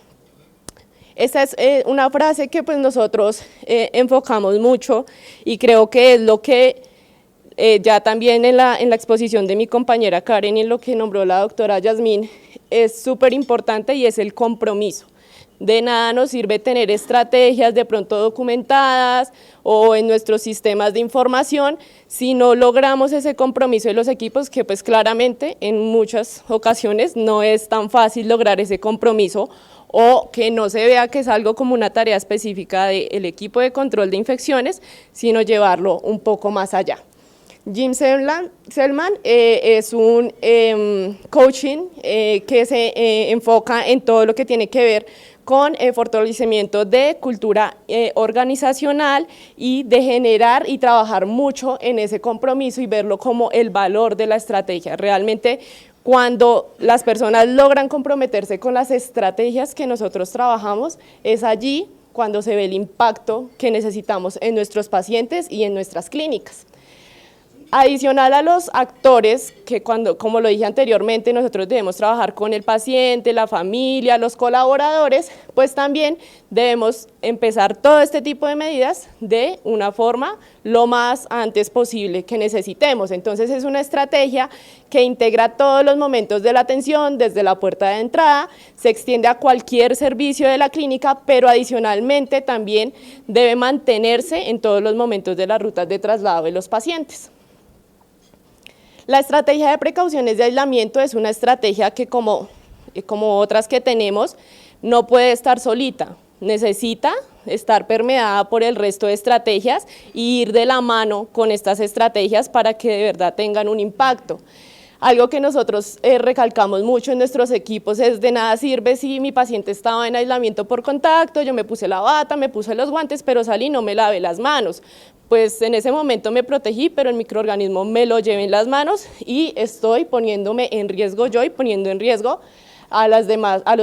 Speaker 3: Esta es una frase que pues nosotros enfocamos mucho, y creo que es lo que ya también en la exposición de mi compañera Karen y en lo que nombró la doctora Yasmín es súper importante, y es el compromiso. De nada nos sirve tener estrategias de pronto documentadas o en nuestros sistemas de información si no logramos ese compromiso de los equipos, que pues claramente en muchas ocasiones no es tan fácil lograr ese compromiso, o que no se vea que es algo como una tarea específica del equipo de control de infecciones, sino llevarlo un poco más allá. Jim Selman es un coaching que se enfoca en todo lo que tiene que ver con el fortalecimiento de cultura organizacional y de generar y trabajar mucho en ese compromiso y verlo como el valor de la estrategia. Realmente, cuando las personas logran comprometerse con las estrategias que nosotros trabajamos, es allí cuando se ve el impacto que necesitamos en nuestros pacientes y en nuestras clínicas. Adicional a los actores, que como lo dije anteriormente, nosotros debemos trabajar con el paciente, la familia, los colaboradores, pues también debemos empezar todo este tipo de medidas de una forma lo más antes posible que necesitemos. Entonces es una estrategia que integra todos los momentos de la atención, desde la puerta de entrada, se extiende a cualquier servicio de la clínica, pero adicionalmente también debe mantenerse en todos los momentos de las rutas de traslado de los pacientes. La estrategia de precauciones de aislamiento es una estrategia que, como otras que tenemos, no puede estar solita, necesita estar permeada por el resto de estrategias e ir de la mano con estas estrategias para que de verdad tengan un impacto. Algo que nosotros recalcamos mucho en nuestros equipos es: de nada sirve si mi paciente estaba en aislamiento por contacto, yo me puse la bata, me puse los guantes, pero salí y no me lavé las manos. Pues en ese momento me protegí, pero el microorganismo me lo llevé en las manos y estoy poniéndome en riesgo yo y poniendo en riesgo a los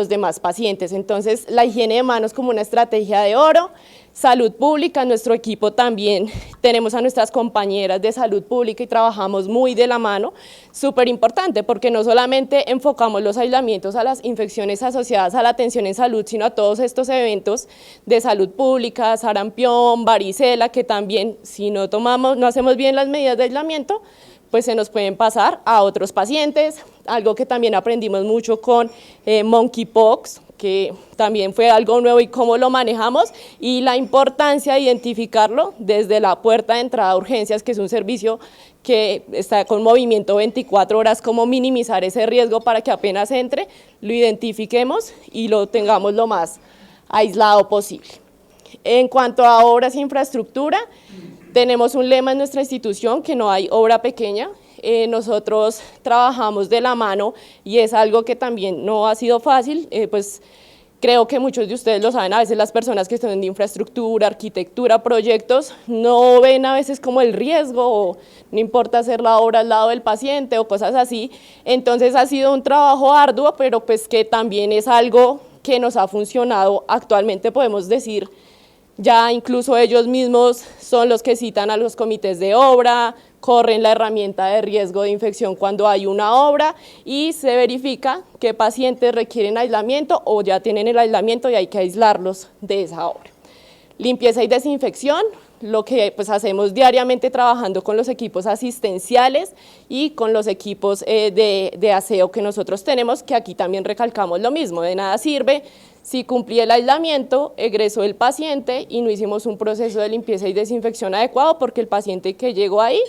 Speaker 3: demás pacientes. Entonces, la higiene de manos como una estrategia de oro. Salud pública, en nuestro equipo también tenemos a nuestras compañeras de salud pública y trabajamos muy de la mano, súper importante, porque no solamente enfocamos los aislamientos a las infecciones asociadas a la atención en salud, sino a todos estos eventos de salud pública, sarampión, varicela, que también si no hacemos bien las medidas de aislamiento, pues se nos pueden pasar a otros pacientes. Algo que también aprendimos mucho con monkeypox, que también fue algo nuevo, y cómo lo manejamos, y la importancia de identificarlo desde la puerta de entrada a urgencias, que es un servicio que está con movimiento 24 horas, cómo minimizar ese riesgo para que apenas entre, lo identifiquemos y lo tengamos lo más aislado posible. En cuanto a obras e infraestructura, tenemos un lema en nuestra institución, que no hay obra pequeña. Nosotros trabajamos de la mano y es algo que también no ha sido fácil, pues creo que muchos de ustedes lo saben, a veces las personas que están en infraestructura, arquitectura, proyectos, no ven a veces como el riesgo, o no importa hacer la obra al lado del paciente o cosas así. Entonces ha sido un trabajo arduo, pero pues que también es algo que nos ha funcionado. Actualmente podemos decir, ya incluso ellos mismos son los que citan a los comités de obra, corren la herramienta de riesgo de infección cuando hay una obra y se verifica qué pacientes requieren aislamiento o ya tienen el aislamiento y hay que aislarlos de esa obra. Limpieza y desinfección, lo que pues hacemos diariamente trabajando con los equipos asistenciales y con los equipos de aseo que nosotros tenemos, que aquí también recalcamos lo mismo. De nada sirve si cumplí el aislamiento, egresó el paciente y no hicimos un proceso de limpieza y desinfección adecuado, porque el paciente que llegó ahí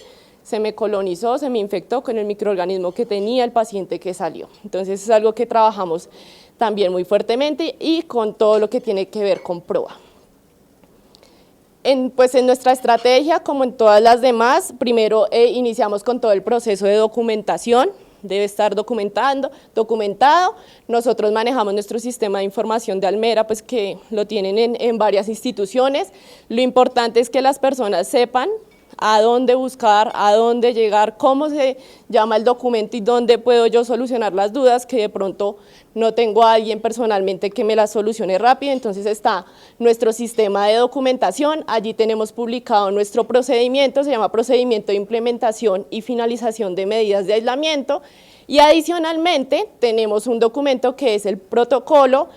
Speaker 3: se me colonizó, se me infectó con el microorganismo que tenía el paciente que salió. Entonces es algo que trabajamos también muy fuertemente y con todo lo que tiene que ver con PROA. Pues en nuestra estrategia, como en todas las demás, primero iniciamos con todo el proceso de documentación, debe estar documentado. Nosotros manejamos nuestro sistema de información de Almera, pues que lo tienen en varias instituciones. Lo importante es que las personas sepan a dónde buscar, a dónde llegar, cómo se llama el documento y dónde puedo yo solucionar las dudas, que de pronto no tengo a alguien personalmente que me las solucione rápido. Entonces está nuestro sistema de documentación, allí tenemos publicado nuestro procedimiento, se llama Procedimiento de Implementación y Finalización de Medidas de Aislamiento, y adicionalmente tenemos un documento que es el protocolo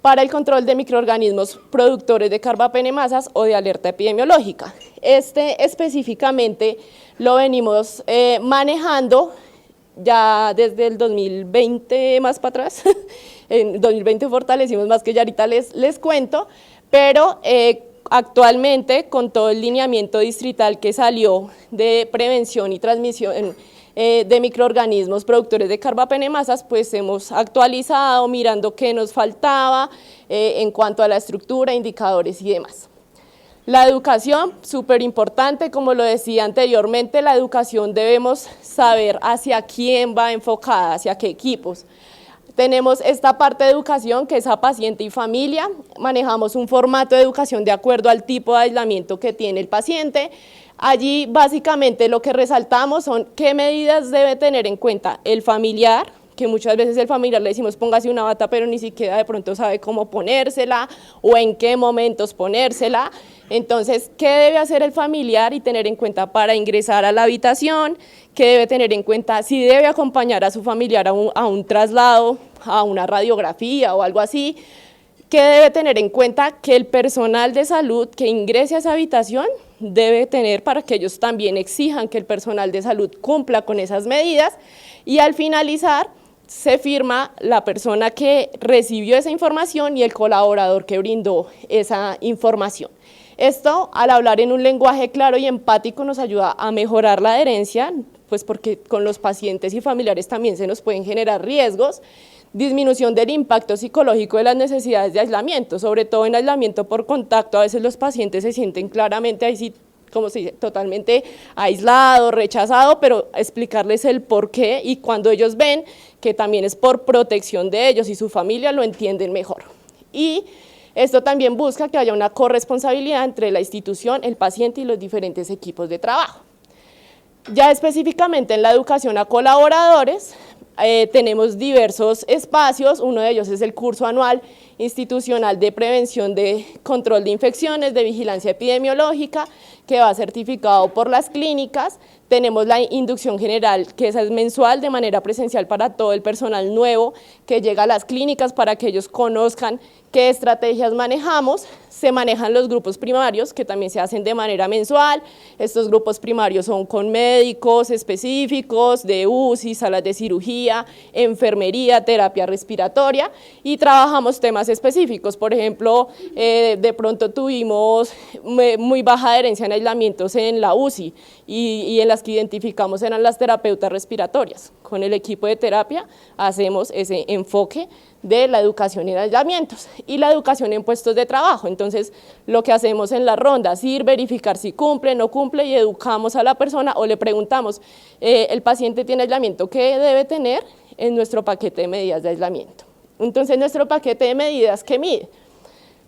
Speaker 3: para el control de microorganismos productores de carbapenemasas o de alerta epidemiológica. Este específicamente lo venimos manejando ya desde el 2020 más para atrás. En 2020 fortalecimos más, que ya ahorita les cuento, pero actualmente con todo el lineamiento distrital que salió de prevención y transmisión de microorganismos productores de carbapenemasas, pues hemos actualizado mirando qué nos faltaba en cuanto a la estructura, indicadores y demás. La educación, súper importante, como lo decía anteriormente, la educación debemos saber hacia quién va enfocada, hacia qué equipos. Tenemos esta parte de educación que es a paciente y familia, manejamos un formato de educación de acuerdo al tipo de aislamiento que tiene el paciente. Allí básicamente lo que resaltamos son qué medidas debe tener en cuenta el familiar, que muchas veces el familiar le decimos póngase una bata, pero ni siquiera de pronto sabe cómo ponérsela o en qué momentos ponérsela. Entonces, ¿qué debe hacer el familiar y tener en cuenta para ingresar a la habitación? ¿Qué debe tener en cuenta si debe acompañar a su familiar a un traslado, a una radiografía o algo así? ¿Qué debe tener en cuenta que el personal de salud que ingrese a esa habitación debe tener para que ellos también exijan que el personal de salud cumpla con esas medidas? Y al finalizar, se firma la persona que recibió esa información y el colaborador que brindó esa información. Esto, al hablar en un lenguaje claro y empático, nos ayuda a mejorar la adherencia, pues porque con los pacientes y familiares también se nos pueden generar riesgos, disminución del impacto psicológico de las necesidades de aislamiento, sobre todo en aislamiento por contacto. A veces los pacientes se sienten claramente ahí sí, como se dice, totalmente aislado, rechazado, pero explicarles el por qué, y cuando ellos ven que también es por protección de ellos y su familia, lo entienden mejor. Y esto también busca que haya una corresponsabilidad entre la institución, el paciente y los diferentes equipos de trabajo. Ya específicamente en la educación a colaboradores, tenemos diversos espacios. Uno de ellos es el curso anual institucional de prevención de control de infecciones, de vigilancia epidemiológica, que va certificado por las clínicas. Tenemos la inducción general, que esa es mensual de manera presencial para todo el personal nuevo que llega a las clínicas para que ellos conozcan qué estrategias manejamos. Se manejan los grupos primarios, que también se hacen de manera mensual. Estos grupos primarios son con médicos específicos, de UCI, salas de cirugía, enfermería, terapia respiratoria, y trabajamos temas específicos. Por ejemplo, de pronto tuvimos muy baja adherencia en aislamientos en la UCI, y en las que identificamos eran las terapeutas respiratorias. Con el equipo de terapia hacemos ese enfoque de la educación en aislamientos y la educación en puestos de trabajo. Entonces, lo que hacemos en las rondas, ir, verificar si cumple, no cumple, y educamos a la persona o le preguntamos, el paciente tiene aislamiento, ¿qué debe tener en nuestro paquete de medidas de aislamiento? Entonces, nuestro paquete de medidas, ¿qué mide?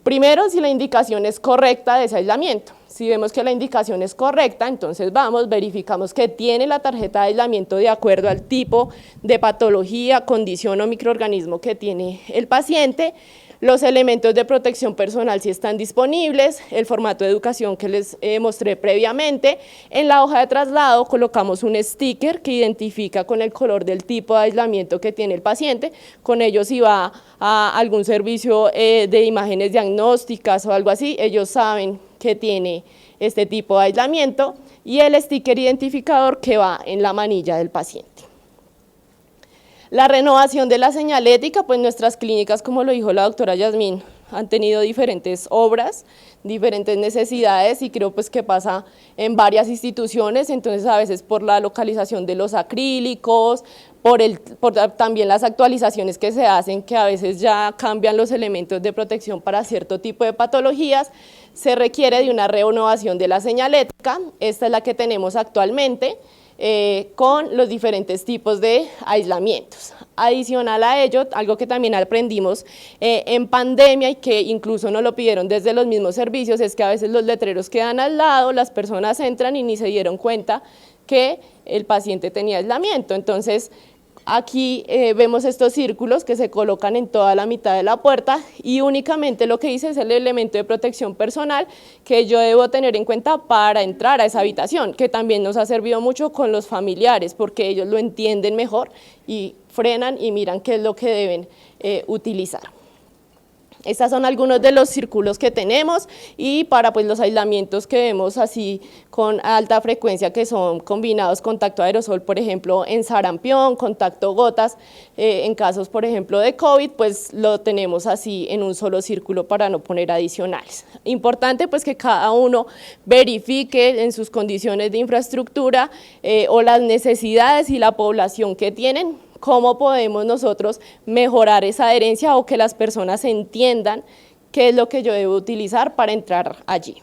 Speaker 3: Primero, si la indicación es correcta de ese aislamiento. Si vemos que la indicación es correcta, entonces vamos, verificamos que tiene la tarjeta de aislamiento de acuerdo al tipo de patología, condición o microorganismo que tiene el paciente, los elementos de protección personal si están disponibles, el formato de educación que les mostré previamente. En la hoja de traslado colocamos un sticker que identifica con el color del tipo de aislamiento que tiene el paciente. Con ello, si va a algún servicio de imágenes diagnósticas o algo así, ellos saben que tiene este tipo de aislamiento, y el sticker identificador que va en la manilla del paciente. La renovación de la señalética, pues nuestras clínicas, como lo dijo la doctora Yasmín han tenido diferentes obras, diferentes necesidades y creo pues que pasa en varias instituciones, entonces a veces por la localización de los acrílicos, por también las actualizaciones que se hacen, que a veces ya cambian los elementos de protección para cierto tipo de patologías, se requiere de una renovación de la señalética. Esta es la que tenemos actualmente, con los diferentes tipos de aislamientos. Adicional a ello, algo que también aprendimos en pandemia y que incluso nos lo pidieron desde los mismos servicios, es que a veces los letreros quedan al lado, las personas entran y ni se dieron cuenta que el paciente tenía aislamiento. Entonces, aquí vemos estos círculos que se colocan en toda la mitad de la puerta y únicamente lo que dice es el elemento de protección personal que yo debo tener en cuenta para entrar a esa habitación, que también nos ha servido mucho con los familiares porque ellos lo entienden mejor y frenan y miran qué es lo que deben utilizar. Estos son algunos de los círculos que tenemos y para pues, los aislamientos que vemos así con alta frecuencia que son combinados contacto aerosol, por ejemplo en sarampión, contacto gotas, en casos por ejemplo de COVID, pues lo tenemos así en un solo círculo para no poner adicionales. Importante pues que cada uno verifique en sus condiciones de infraestructura o las necesidades y la población que tienen, cómo podemos nosotros mejorar esa adherencia o que las personas entiendan qué es lo que yo debo utilizar para entrar allí.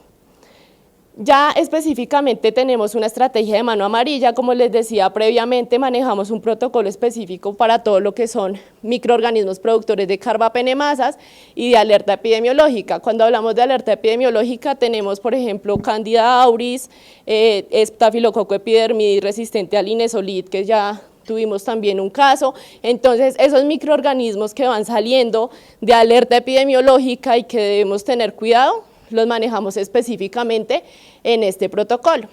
Speaker 3: Ya específicamente tenemos una estrategia de mano amarilla, como les decía previamente, manejamos un protocolo específico para todo lo que son microorganismos productores de carbapenemasas y de alerta epidemiológica. Cuando hablamos de alerta epidemiológica tenemos, por ejemplo, Candida auris, Staphylococcus epidermidis resistente al linezolid, que ya tuvimos también un caso. Entonces esos microorganismos que van saliendo de alerta epidemiológica y que debemos tener cuidado, los manejamos específicamente en este protocolo.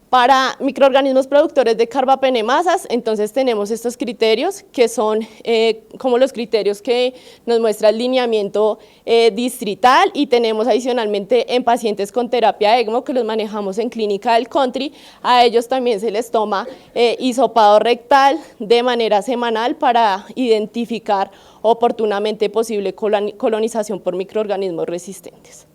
Speaker 3: Para microorganismos productores de carbapenemasas, entonces tenemos estos criterios que son como los criterios que nos muestra el lineamiento distrital y tenemos adicionalmente en pacientes con terapia ECMO que los manejamos en clínica del country, a ellos también se les toma hisopado rectal de manera semanal para identificar oportunamente posible colonización por microorganismos resistentes.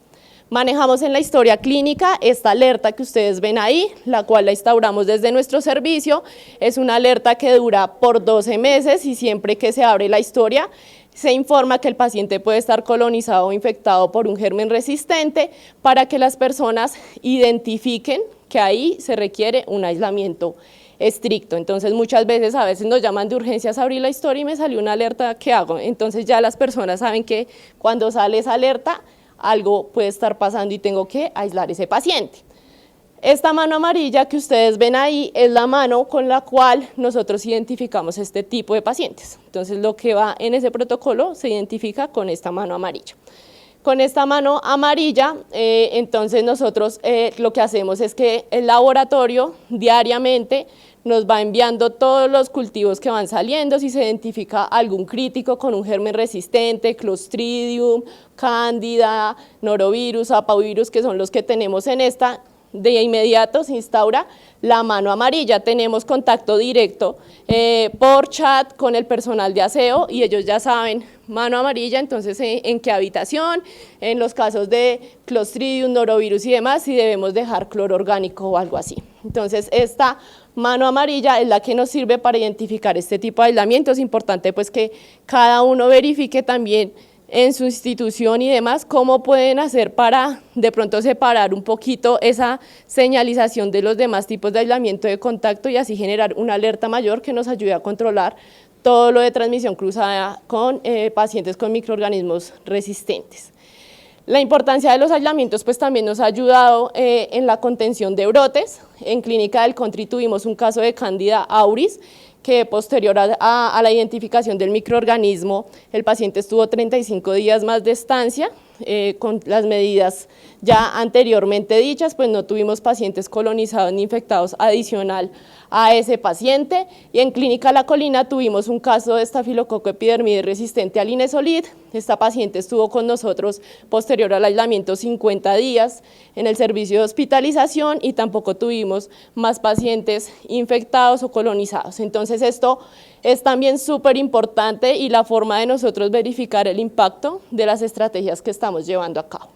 Speaker 3: Manejamos en la historia clínica esta alerta que ustedes ven ahí, la cual la instauramos desde nuestro servicio. Es una alerta que dura por 12 meses y siempre que se abre la historia se informa que el paciente puede estar colonizado o infectado por un germen resistente para que las personas identifiquen que ahí se requiere un aislamiento estricto. Entonces muchas veces a veces nos llaman de urgencias a abrir la historia y me salió una alerta, ¿qué hago? Entonces ya las personas saben que cuando sale esa alerta algo puede estar pasando y tengo que aislar ese paciente. Esta mano amarilla que ustedes ven ahí es la mano con la cual nosotros identificamos este tipo de pacientes. Entonces lo que va en ese protocolo se identifica con esta mano amarilla. Con esta mano amarilla, entonces nosotros lo que hacemos es que el laboratorio diariamente nos va enviando todos los cultivos que van saliendo, si se identifica algún crítico con un germen resistente, Clostridium, Cándida, Norovirus, Apavirus, que son los que tenemos en esta, de inmediato se instaura la mano amarilla. Tenemos contacto directo por chat con el personal de aseo y ellos ya saben, mano amarilla, entonces en qué habitación, en los casos de Clostridium, Norovirus y demás, si debemos dejar cloro orgánico o algo así. Entonces esta mano amarilla es la que nos sirve para identificar este tipo de aislamiento. Es importante pues que cada uno verifique también en su institución y demás, cómo pueden hacer para de pronto separar un poquito esa señalización de los demás tipos de aislamiento de contacto y así generar una alerta mayor que nos ayude a controlar todo lo de transmisión cruzada con pacientes con microorganismos resistentes. La importancia de los aislamientos pues también nos ha ayudado en la contención de brotes. En clínica del country tuvimos un caso de Candida auris, que posterior a la identificación del microorganismo, el paciente estuvo 35 días más de estancia con las medidas ya anteriormente dichas, pues no tuvimos pacientes colonizados ni infectados adicional a ese paciente, y en Clínica La Colina tuvimos un caso de estafilococo epidermidis resistente al Linezolid. Esta paciente estuvo con nosotros posterior al aislamiento 50 días en el servicio de hospitalización y tampoco tuvimos más pacientes infectados o colonizados. Entonces esto es también súper importante y la forma de nosotros verificar el impacto de las estrategias que estamos llevando a cabo.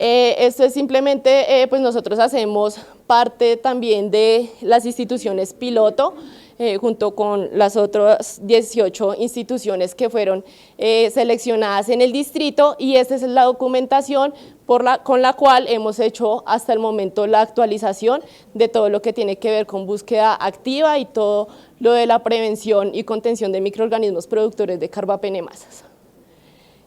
Speaker 3: Esto es simplemente, pues nosotros hacemos parte también de las instituciones piloto, junto con las otras 18 instituciones que fueron seleccionadas en el distrito, y esta es la documentación con la cual hemos hecho hasta el momento la actualización de todo lo que tiene que ver con búsqueda activa y todo lo de la prevención y contención de microorganismos productores de carbapenemasas.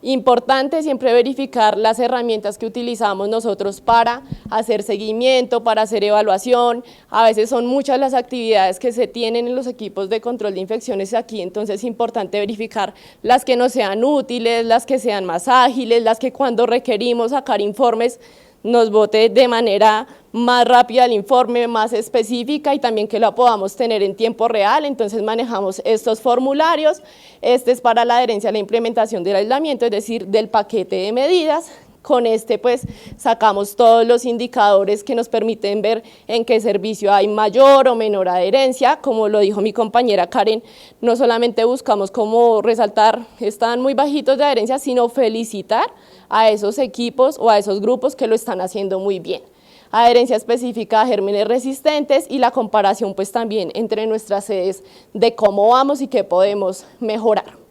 Speaker 3: Importante siempre verificar las herramientas que utilizamos nosotros para hacer seguimiento, para hacer evaluación. A veces son muchas las actividades que se tienen en los equipos de control de infecciones aquí, entonces es importante verificar las que no sean útiles, las que sean más ágiles, las que cuando requerimos sacar informes nos bote de manera más rápida el informe, más específica, y también que la podamos tener en tiempo real. Entonces manejamos estos formularios. Este es para la adherencia a la implementación del aislamiento, es decir, del paquete de medidas. Con este pues sacamos todos los indicadores que nos permiten ver en qué servicio hay mayor o menor adherencia. Como lo dijo mi compañera Karen, no solamente buscamos como resaltar están muy bajitos de adherencia, sino felicitar a esos equipos o a esos grupos que lo están haciendo muy bien. Adherencia específica a gérmenes resistentes y la comparación pues también entre nuestras sedes de cómo vamos y qué podemos mejorar.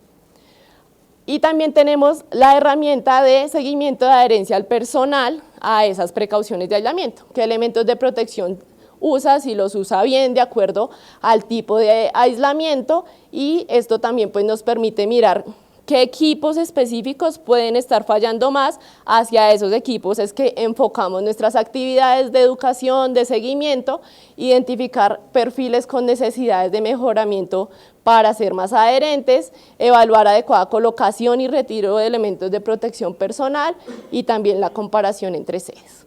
Speaker 3: Y también tenemos la herramienta de seguimiento de adherencia al personal a esas precauciones de aislamiento. ¿Qué elementos de protección usa? Si los usa bien de acuerdo al tipo de aislamiento, y esto también pues nos permite mirar qué equipos específicos pueden estar fallando más. Hacia esos equipos es que enfocamos nuestras actividades de educación, de seguimiento, identificar perfiles con necesidades de mejoramiento para ser más adherentes, evaluar adecuada colocación y retiro de elementos de protección personal y también la comparación entre sedes.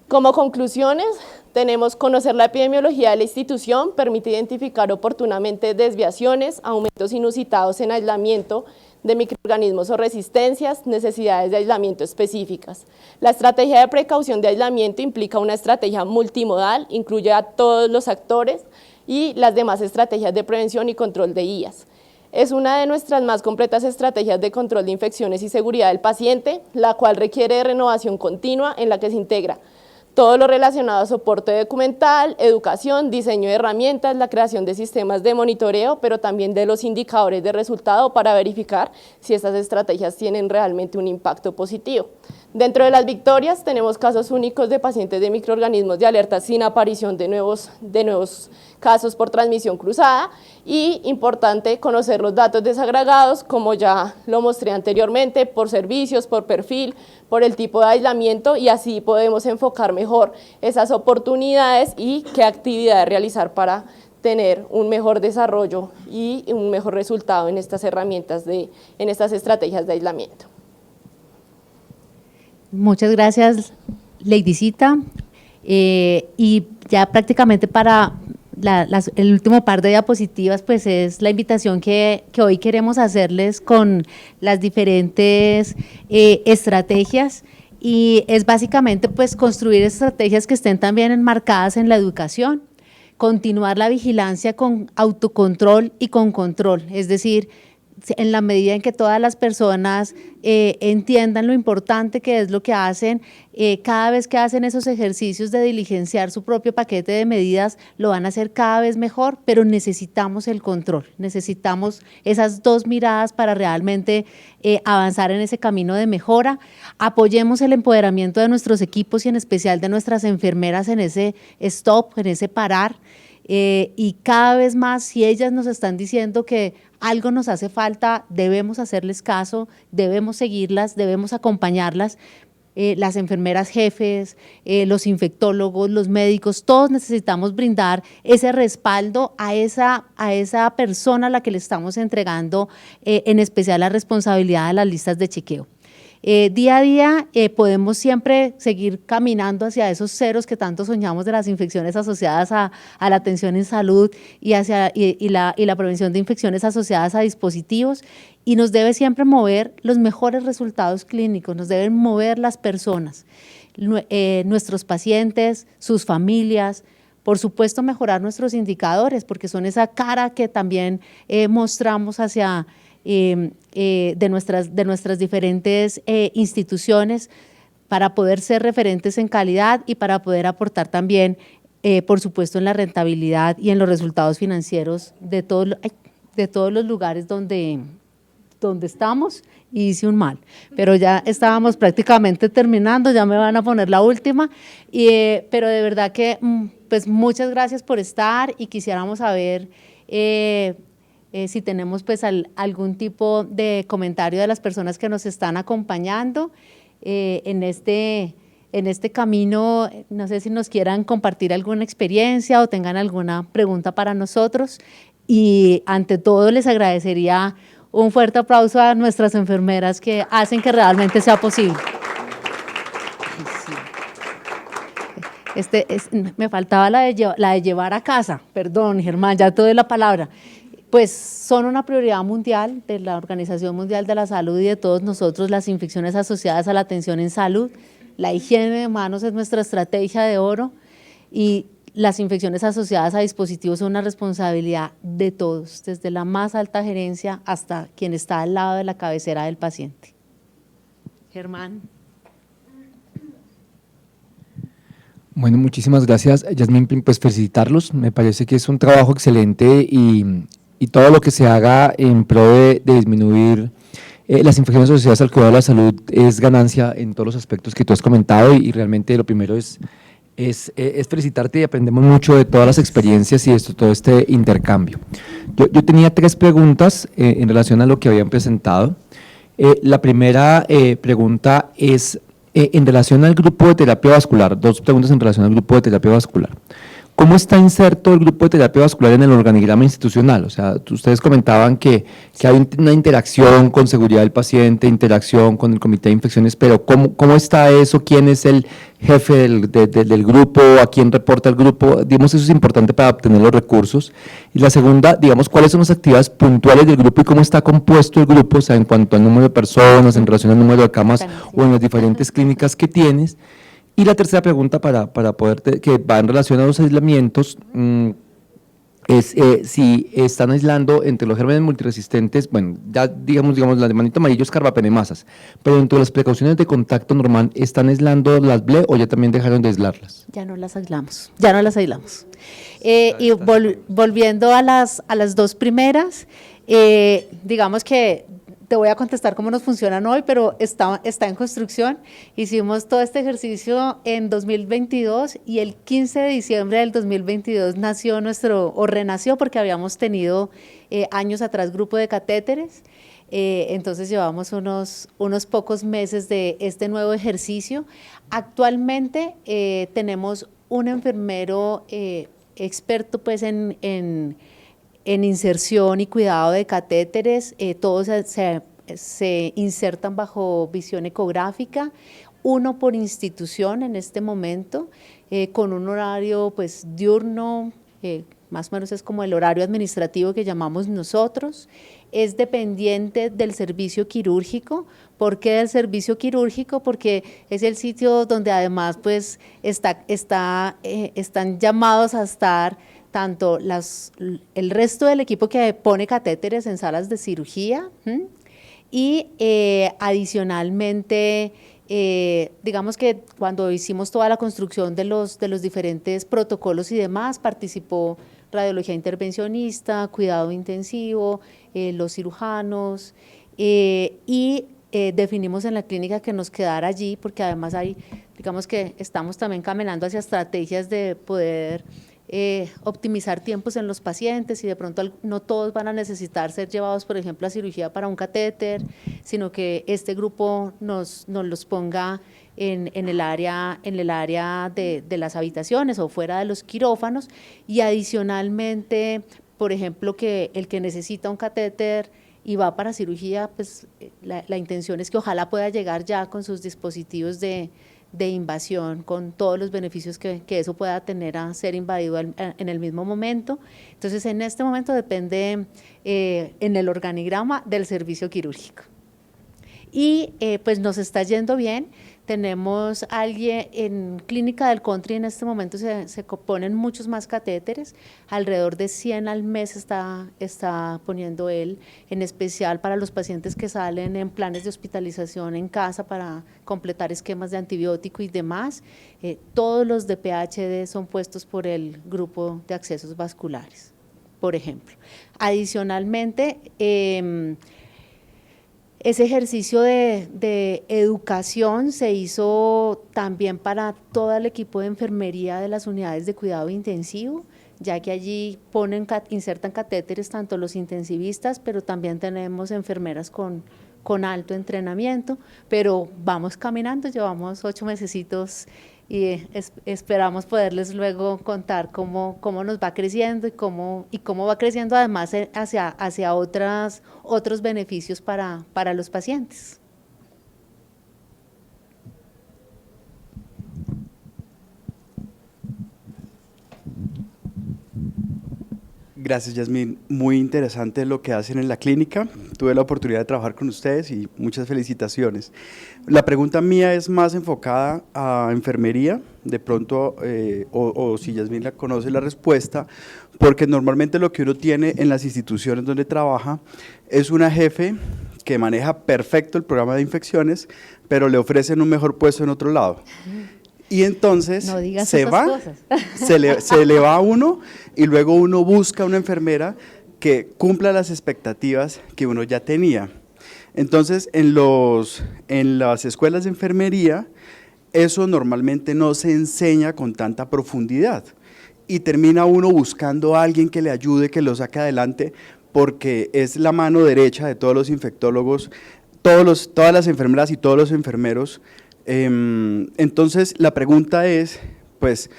Speaker 3: Como conclusiones, tenemos conocer la epidemiología de la institución, permite identificar oportunamente desviaciones, aumentos inusitados en aislamiento de microorganismos o resistencias, necesidades de aislamiento específicas. La estrategia de precaución de aislamiento implica una estrategia multimodal, incluye a todos los actores y las demás estrategias de prevención y control de IAS. Es una de nuestras más completas estrategias de control de infecciones y seguridad del paciente, la cual requiere de renovación continua en la que se integra todo lo relacionado a soporte documental, educación, diseño de herramientas, la creación de sistemas de monitoreo, pero también de los indicadores de resultado para verificar si estas estrategias tienen realmente un impacto positivo. Dentro de las victorias tenemos casos únicos de pacientes de microorganismos de alerta sin aparición de nuevos casos por transmisión cruzada, y importante conocer los datos desagregados, como ya lo mostré anteriormente, por servicios, por perfil, por el tipo de aislamiento, y así podemos enfocar mejor esas oportunidades y qué actividades realizar para tener un mejor desarrollo y un mejor resultado en estas herramientas, en estas estrategias de aislamiento.
Speaker 1: Muchas gracias, Leidicita. Y ya prácticamente para el último par de diapositivas, pues es la invitación que hoy queremos hacerles con las diferentes estrategias, y es básicamente pues construir estrategias que estén también enmarcadas en la educación, continuar la vigilancia con autocontrol y con control, es decir, en la medida en que todas las personas entiendan lo importante que es lo que hacen, cada vez que hacen esos ejercicios de diligenciar su propio paquete de medidas, lo van a hacer cada vez mejor, pero necesitamos el control, necesitamos esas dos miradas para realmente avanzar en ese camino de mejora. Apoyemos el empoderamiento de nuestros equipos y en especial de nuestras enfermeras en ese stop, en ese parar. Y cada vez más, si ellas nos están diciendo que algo nos hace falta, debemos hacerles caso, debemos seguirlas, debemos acompañarlas, las enfermeras jefes, los infectólogos, los médicos, todos necesitamos brindar ese respaldo a esa persona a la que le estamos entregando en especial la responsabilidad de las listas de chequeo. Día a día podemos siempre seguir caminando hacia esos ceros que tanto soñamos de las infecciones asociadas a la atención en salud y la prevención de infecciones asociadas a dispositivos, y nos debe siempre mover los mejores resultados clínicos, nos deben mover las personas, nuestros pacientes, sus familias, por supuesto mejorar nuestros indicadores, porque son esa cara que también mostramos hacia de nuestras diferentes instituciones para poder ser referentes en calidad y para poder aportar también, por supuesto, en la rentabilidad y en los resultados financieros de todos los lugares donde estamos. Y hice un mal, pero ya estábamos prácticamente terminando, ya me van a poner la última, pero de verdad que pues muchas gracias por estar, y quisiéramos saber si tenemos pues algún tipo de comentario de las personas que nos están acompañando en este camino. No sé si nos quieran compartir alguna experiencia o tengan alguna pregunta para nosotros, y ante todo les agradecería un fuerte aplauso a nuestras enfermeras que hacen que realmente sea posible. Me faltaba la de llevar a casa, perdón, Germán, ya te doy la palabra. Pues son una prioridad mundial de la Organización Mundial de la Salud y de todos nosotros, las infecciones asociadas a la atención en salud. La higiene de manos es nuestra estrategia de oro, y las infecciones asociadas a dispositivos son una responsabilidad de todos, desde la más alta gerencia hasta quien está al lado de la cabecera del paciente. Germán.
Speaker 4: Bueno, muchísimas gracias, Yasmín, pues felicitarlos, me parece que es un trabajo excelente, y todo lo que se haga en pro de disminuir las infecciones asociadas al cuidado de la salud es ganancia en todos los aspectos que tú has comentado, y realmente lo primero es felicitarte, y aprendemos mucho de todas las experiencias y todo este intercambio. Yo tenía 3 preguntas en relación a lo que habían presentado. La primera pregunta es en relación al grupo de terapia vascular, 2 preguntas en relación al grupo de terapia vascular. ¿Cómo está inserto el grupo de terapia vascular en el organigrama institucional? O sea, ustedes comentaban que hay una interacción con seguridad del paciente, interacción con el comité de infecciones, pero ¿cómo está eso? ¿Quién es el jefe del grupo? ¿A quién reporta el grupo? Digamos, eso es importante para obtener los recursos. Y la segunda, digamos, ¿cuáles son las actividades puntuales del grupo y cómo está compuesto el grupo? O sea, en cuanto al número de personas, en relación al número de camas o en las diferentes clínicas que tienes. Y la tercera pregunta que va en relación a los aislamientos, es si están aislando entre los gérmenes multiresistentes, bueno, ya digamos la de manito amarillo es carbapenemasas, pero dentro de las precauciones de contacto normal, ¿están aislando las BLE o ya también dejaron de aislarlas?
Speaker 1: Ya no las aislamos. Y volviendo a las 2 primeras, digamos que te voy a contestar cómo nos funcionan hoy, pero está en construcción. Hicimos todo este ejercicio en 2022, y el 15 de diciembre del 2022 renació, porque habíamos tenido años atrás grupo de catéteres. Entonces llevamos unos pocos meses de este nuevo ejercicio. Actualmente tenemos un enfermero experto pues en inserción y cuidado de catéteres, todos se insertan bajo visión ecográfica, 1 por institución en este momento, con un horario pues diurno, más o menos es como el horario administrativo que llamamos nosotros. Es dependiente del servicio quirúrgico. ¿Por qué del servicio quirúrgico? Porque es el sitio donde además pues están llamados a estar tanto el resto del equipo que pone catéteres en salas de cirugía, y adicionalmente, digamos que cuando hicimos toda la construcción de los diferentes protocolos y demás, participó radiología intervencionista, cuidado intensivo, los cirujanos, y definimos en la clínica que nos quedara allí, porque además digamos que estamos también caminando hacia estrategias de poder optimizar tiempos en los pacientes y de pronto no todos van a necesitar ser llevados, por ejemplo, a cirugía para un catéter, sino que este grupo nos los ponga en el área de las habitaciones o fuera de los quirófanos, y adicionalmente, por ejemplo, que el que necesita un catéter y va para cirugía, pues la intención es que ojalá pueda llegar ya con sus dispositivos de invasión, con todos los beneficios que eso pueda tener a ser invadido en el mismo momento. Entonces, en este momento depende en el organigrama del servicio quirúrgico. Y pues nos está yendo bien. Tenemos alguien en Clínica del Country, en este momento se ponen muchos más catéteres, alrededor de 100 al mes está poniendo él, en especial para los pacientes que salen en planes de hospitalización en casa para completar esquemas de antibiótico y demás. Todos los de PHD son puestos por el grupo de accesos vasculares, por ejemplo. Adicionalmente, ese ejercicio de educación se hizo también para todo el equipo de enfermería de las unidades de cuidado intensivo, ya que allí insertan catéteres tanto los intensivistas, pero también tenemos enfermeras con alto entrenamiento, pero vamos caminando, llevamos 8 mesecitos y esperamos poderles luego contar cómo nos va creciendo y cómo va creciendo además hacia otros beneficios para los pacientes.
Speaker 5: Gracias, Yasmín. Muy interesante lo que hacen en la clínica. Tuve la oportunidad de trabajar con ustedes y muchas felicitaciones. La pregunta mía es más enfocada a enfermería, de pronto, o si Yasmín la conoce la respuesta, porque normalmente lo que uno tiene en las instituciones donde trabaja es una jefe que maneja perfecto el programa de infecciones, pero le ofrecen un mejor puesto en otro lado. Y entonces
Speaker 1: no digas
Speaker 5: se
Speaker 1: esas
Speaker 5: va,
Speaker 1: cosas.
Speaker 5: se le va a uno y luego uno busca una enfermera que cumpla las expectativas que uno ya tenía. Entonces, en las escuelas de enfermería, eso normalmente no se enseña con tanta profundidad y termina uno buscando a alguien que le ayude, que lo saque adelante, porque es la mano derecha de todos los infectólogos, todas las enfermeras y todos los enfermeros. Entonces, la pregunta es, pues,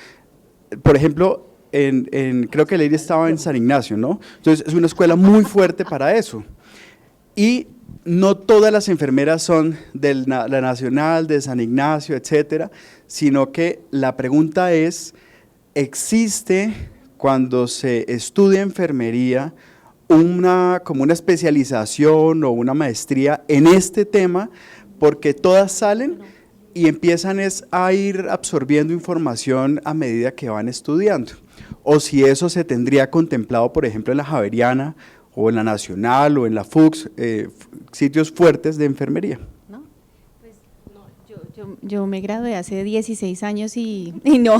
Speaker 5: por ejemplo, creo que Lady estaba en San Ignacio, ¿no? Entonces, es una escuela muy fuerte para eso. Y no todas las enfermeras son de la Nacional, de San Ignacio, etcétera, sino que la pregunta es, ¿existe cuando se estudia enfermería como una especialización o una maestría en este tema? Porque todas salen y empiezan a ir absorbiendo información a medida que van estudiando. O si eso se tendría contemplado, por ejemplo, en la Javeriana o en la Nacional o en la FUCS, sitios fuertes de enfermería.
Speaker 2: ¿No? Pues, no, yo me gradué hace 16 años y no.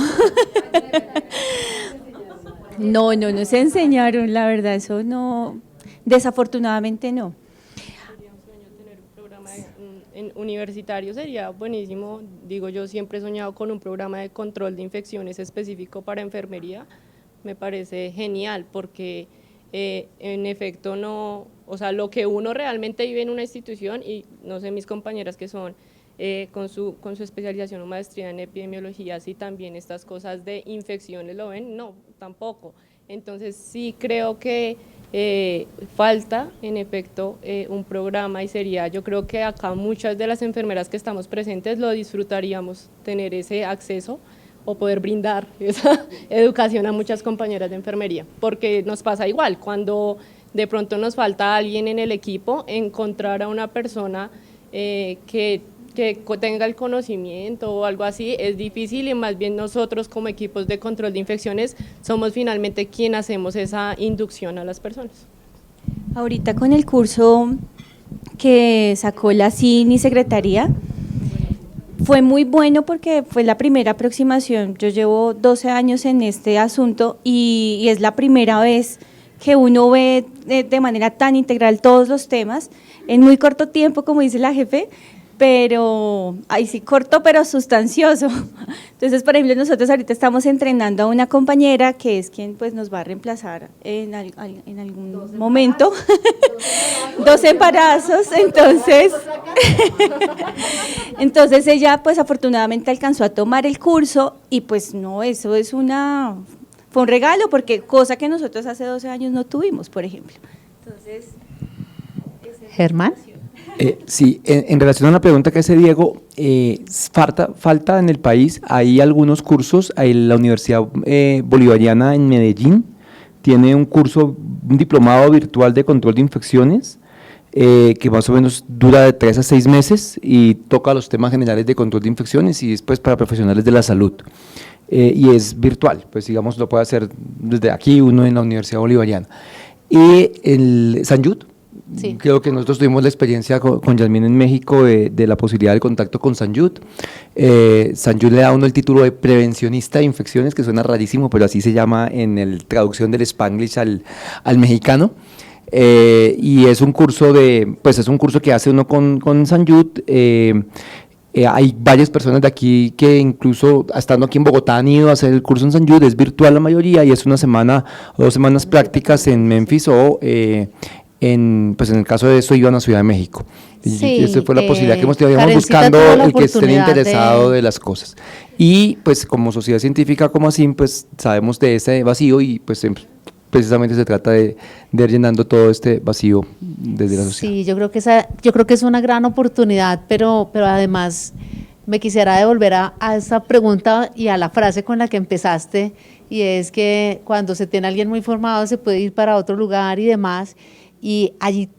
Speaker 2: No se enseñaron, la verdad, eso no, desafortunadamente no.
Speaker 3: En universitario sería buenísimo, digo, yo siempre he soñado con un programa de control de infecciones específico para enfermería, me parece genial porque en efecto no, o sea, lo que uno realmente vive en una institución, y no sé, mis compañeras que son con su especialización o maestría en epidemiología, si también estas cosas de infecciones lo ven, no, tampoco. Entonces sí creo que falta en efecto un programa, y sería, yo creo que acá muchas de las enfermeras que estamos presentes lo disfrutaríamos, tener ese acceso o poder brindar esa educación a muchas compañeras de enfermería, porque nos pasa igual, cuando de pronto nos falta alguien en el equipo, encontrar a una persona que tenga el conocimiento o algo así es difícil, y más bien nosotros como equipos de control de infecciones somos finalmente quien hacemos esa inducción a las personas.
Speaker 2: Ahorita con el curso que sacó la CIN y Secretaría, fue muy bueno porque fue la primera aproximación. Yo llevo 12 años en este asunto y es la primera vez que uno ve de manera tan integral todos los temas en muy corto tiempo, como dice la jefe. pero ahí sí corto pero sustancioso. Entonces, por ejemplo, nosotros ahorita estamos entrenando a una compañera que es quien pues nos va a reemplazar en algún momento. 2 embarazos, entonces ella pues afortunadamente alcanzó a tomar el curso y pues no, eso es fue un regalo, porque cosa que nosotros hace 12 años no tuvimos, por ejemplo. Entonces,
Speaker 1: Germán.
Speaker 4: Sí, en relación a la pregunta que hace Diego, falta en el país, hay algunos cursos, la Universidad Bolivariana en Medellín tiene un diplomado virtual de control de infecciones, que más o menos dura de 3 a 6 meses y toca los temas generales de control de infecciones y después para profesionales de la salud. Y es virtual, pues digamos lo puede hacer desde aquí uno en la Universidad Bolivariana. Y el San Yud,
Speaker 1: Sí.
Speaker 4: Creo que nosotros tuvimos la experiencia con Yasmín en México de la posibilidad de contacto con San Yud. San Yud le da a uno el título de prevencionista de infecciones, que suena rarísimo, pero así se llama en la traducción del Spanglish al mexicano. Y es un curso es un curso que hace uno con San Yud. Hay varias personas de aquí que incluso estando aquí en Bogotá han ido a hacer el curso en San Yud, es virtual la mayoría y es una semana o 2 semanas prácticas en Memphis o en el caso de eso iban a Ciudad de México.
Speaker 1: Sí,
Speaker 4: Y esa fue la posibilidad que hemos tenido,
Speaker 1: Karencita
Speaker 4: buscando
Speaker 1: tuvo la
Speaker 4: el que estén
Speaker 1: oportunidad
Speaker 4: interesado de las cosas. Y pues como sociedad científica como así, pues sabemos de ese vacío y pues precisamente se trata de ir llenando todo este vacío desde la sociedad.
Speaker 1: Sí, yo creo que es una gran oportunidad, pero además me quisiera devolver a esa pregunta y a la frase con la que empezaste, y es que cuando se tiene a alguien muy formado se puede ir para otro lugar y demás, y allí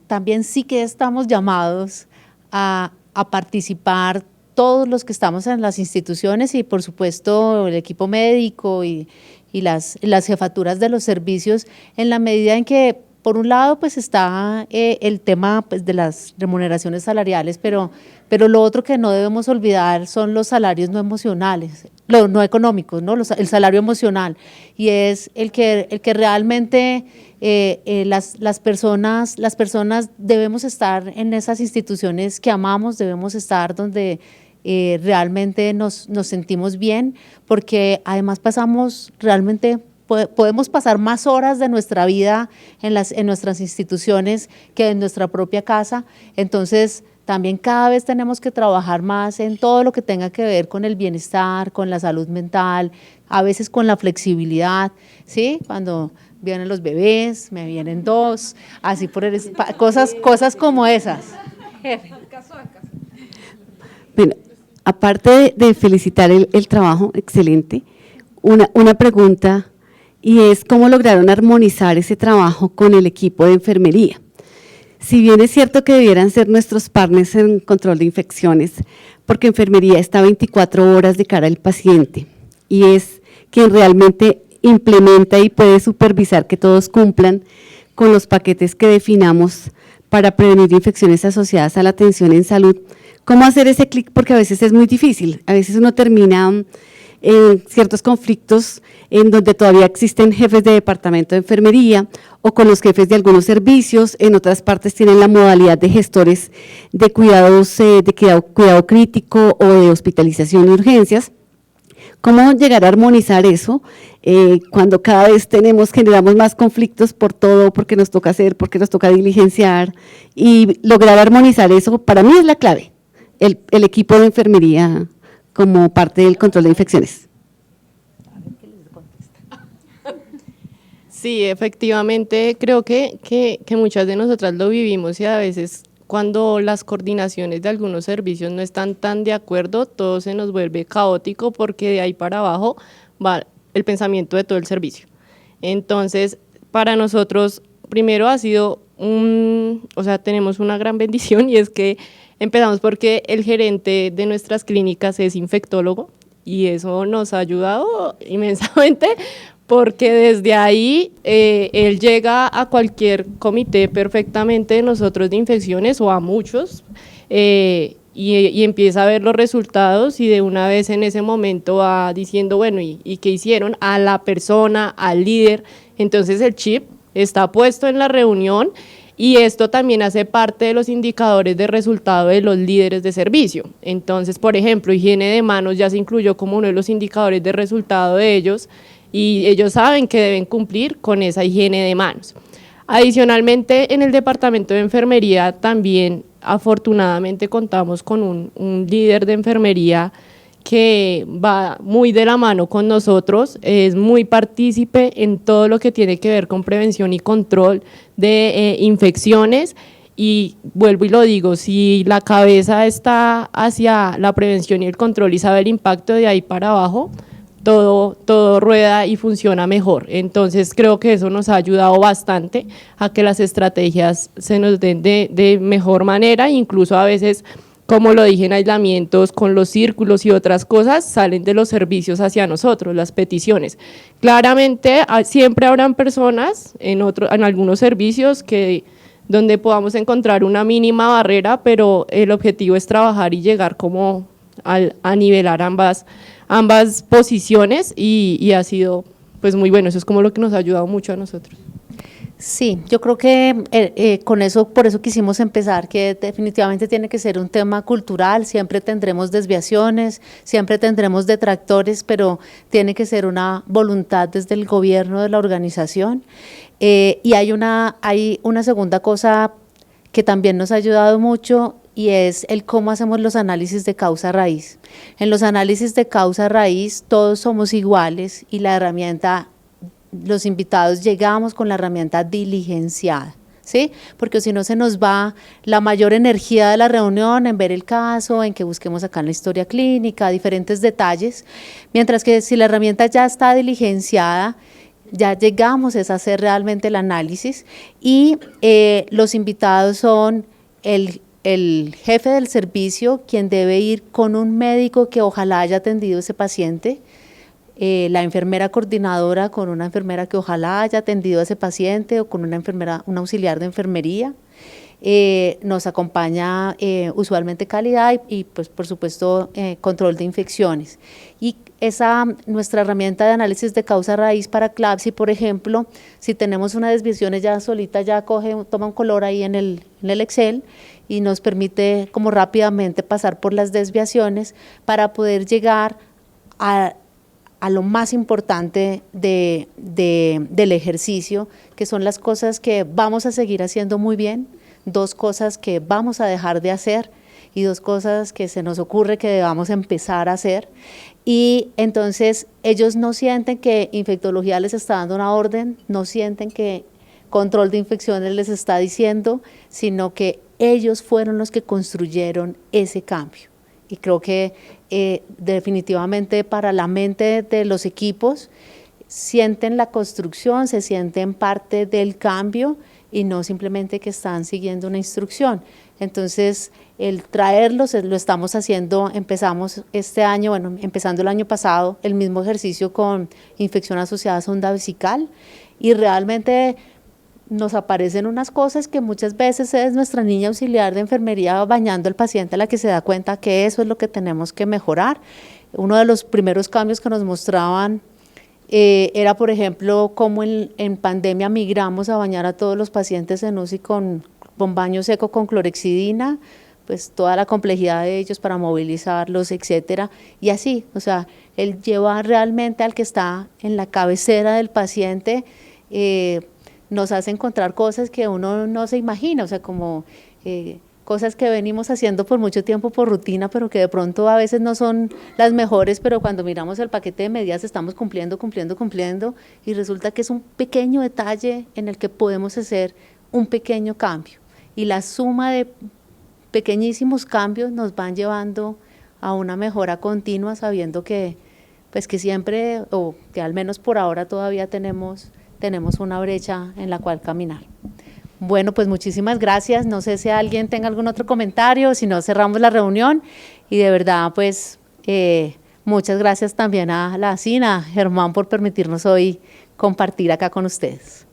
Speaker 1: también sí que estamos llamados a participar todos los que estamos en las instituciones y por supuesto el equipo médico y las jefaturas de los servicios, en la medida en que por un lado pues está el tema pues, de las remuneraciones salariales, pero lo otro que no debemos olvidar son los salarios no emocionales, no económicos, ¿no? El salario emocional, y es el que realmente las personas debemos estar en esas instituciones que amamos, debemos estar donde realmente nos sentimos bien, porque además podemos pasar más horas de nuestra vida en nuestras instituciones que en nuestra propia casa. Entonces también cada vez tenemos que trabajar más en todo lo que tenga que ver con el bienestar, con la salud mental, a veces con la flexibilidad, ¿sí? Cuando vienen los bebés, me vienen 2, así cosas como esas.
Speaker 6: Bueno, aparte de felicitar el trabajo excelente, una pregunta, y es cómo lograron armonizar ese trabajo con el equipo de enfermería. Si bien es cierto que debieran ser nuestros partners en control de infecciones, porque enfermería está 24 horas de cara al paciente y es quien realmente implementa y puede supervisar que todos cumplan con los paquetes que definamos para prevenir infecciones asociadas a la atención en salud. ¿Cómo hacer ese clic? Porque a veces es muy difícil, a veces uno termina en ciertos conflictos en donde todavía existen jefes de departamento de enfermería o con los jefes de algunos servicios, en otras partes tienen la modalidad de gestores de cuidados, de cuidado crítico o de hospitalización y urgencias. ¿Cómo llegar a armonizar eso cuando cada vez generamos más conflictos por todo, porque nos toca hacer, porque nos toca diligenciar, y lograr armonizar eso para mí es la clave, el equipo de enfermería como parte del control de infecciones?
Speaker 3: Sí, efectivamente, creo que muchas de nosotras lo vivimos y a veces cuando las coordinaciones de algunos servicios no están tan de acuerdo, todo se nos vuelve caótico porque de ahí para abajo va el pensamiento de todo el servicio. Entonces, para nosotros, primero ha sido tenemos una gran bendición y es que empezamos porque el gerente de nuestras clínicas es infectólogo y eso nos ha ayudado inmensamente porque desde ahí él llega a cualquier comité perfectamente de nosotros de infecciones o a muchos y empieza a ver los resultados y de una vez en ese momento va diciendo, bueno, ¿y qué hicieron? A la persona, al líder, entonces el chip está puesto en la reunión y esto también hace parte de los indicadores de resultado de los líderes de servicio. Entonces, por ejemplo, higiene de manos ya se incluyó como uno de los indicadores de resultado de ellos, y ellos saben que deben cumplir con esa higiene de manos. Adicionalmente, en el departamento de enfermería también afortunadamente contamos con un líder de enfermería que va muy de la mano con nosotros, es muy partícipe en todo lo que tiene que ver con prevención y control de infecciones, y vuelvo y lo digo, si la cabeza está hacia la prevención y el control y sabe el impacto, de ahí para abajo, todo rueda y funciona mejor. Entonces creo que eso nos ha ayudado bastante a que las estrategias se nos den de mejor manera, incluso a veces, como lo dije, en aislamientos con los círculos y otras cosas, salen de los servicios hacia nosotros, las peticiones. Claramente siempre habrán personas en algunos servicios donde podamos encontrar una mínima barrera, pero el objetivo es trabajar y llegar como a nivelar ambas posiciones, y ha sido pues muy bueno. Eso es como lo que nos ha ayudado mucho a nosotros.
Speaker 1: Sí, yo creo que con eso, por eso quisimos empezar, que definitivamente tiene que ser un tema cultural. Siempre tendremos desviaciones, siempre tendremos detractores, pero tiene que ser una voluntad desde el gobierno de la organización. Y hay una segunda cosa que también nos ha ayudado mucho, y es el cómo hacemos los análisis de causa raíz. En los análisis de causa raíz todos somos iguales, y la herramienta, los invitados llegamos con la herramienta diligenciada, ¿sí? Porque si no, se nos va la mayor energía de la reunión en ver el caso, en que busquemos acá en la historia clínica, diferentes detalles, mientras que si la herramienta ya está diligenciada, ya llegamos a hacer realmente el análisis, y los invitados son el jefe del servicio, quien debe ir con un médico que ojalá haya atendido a ese paciente, la enfermera coordinadora con una enfermera que ojalá haya atendido a ese paciente, o con una enfermera, un auxiliar de enfermería. Nos acompaña usualmente calidad y pues por supuesto control de infecciones. Y nuestra herramienta de análisis de causa raíz para CLABSI, por ejemplo, si tenemos una desviación, ella solita ya toma un color ahí en el Excel, y nos permite como rápidamente pasar por las desviaciones para poder llegar a lo más importante del ejercicio, que son las cosas que vamos a seguir haciendo muy bien, 2 cosas que vamos a dejar de hacer, y 2 cosas que se nos ocurre que debamos empezar a hacer. Y entonces ellos no sienten que infectología les está dando una orden, no sienten que control de infecciones les está diciendo, sino que ellos fueron los que construyeron ese cambio. Y creo que definitivamente para la mente de los equipos, sienten la construcción, se sienten parte del cambio, y no simplemente que están siguiendo una instrucción. Entonces, el traerlos lo estamos haciendo, empezamos este año, empezando el año pasado, el mismo ejercicio con infección asociada a sonda vesical, y realmente nos aparecen unas cosas que muchas veces es nuestra niña auxiliar de enfermería bañando al paciente la que se da cuenta que eso es lo que tenemos que mejorar. Uno de los primeros cambios que nos mostraban era, por ejemplo, cómo en pandemia migramos a bañar a todos los pacientes en UCI con baño seco con clorexidina, pues toda la complejidad de ellos para movilizarlos, etcétera, y así, o sea, él lleva realmente al que está en la cabecera del paciente, nos hace encontrar cosas que uno no se imagina, o sea, como cosas que venimos haciendo por mucho tiempo por rutina, pero que de pronto a veces no son las mejores, pero cuando miramos el paquete de medidas estamos cumpliendo, y resulta que es un pequeño detalle en el que podemos hacer un pequeño cambio, y la suma de pequeñísimos cambios nos van llevando a una mejora continua, sabiendo que pues que siempre, o que al menos por ahora todavía tenemos una brecha en la cual caminar. Bueno, pues muchísimas gracias. No sé si alguien tenga algún otro comentario, si no cerramos la reunión, y de verdad pues muchas gracias también a la CINA, Germán, por permitirnos hoy compartir acá con ustedes.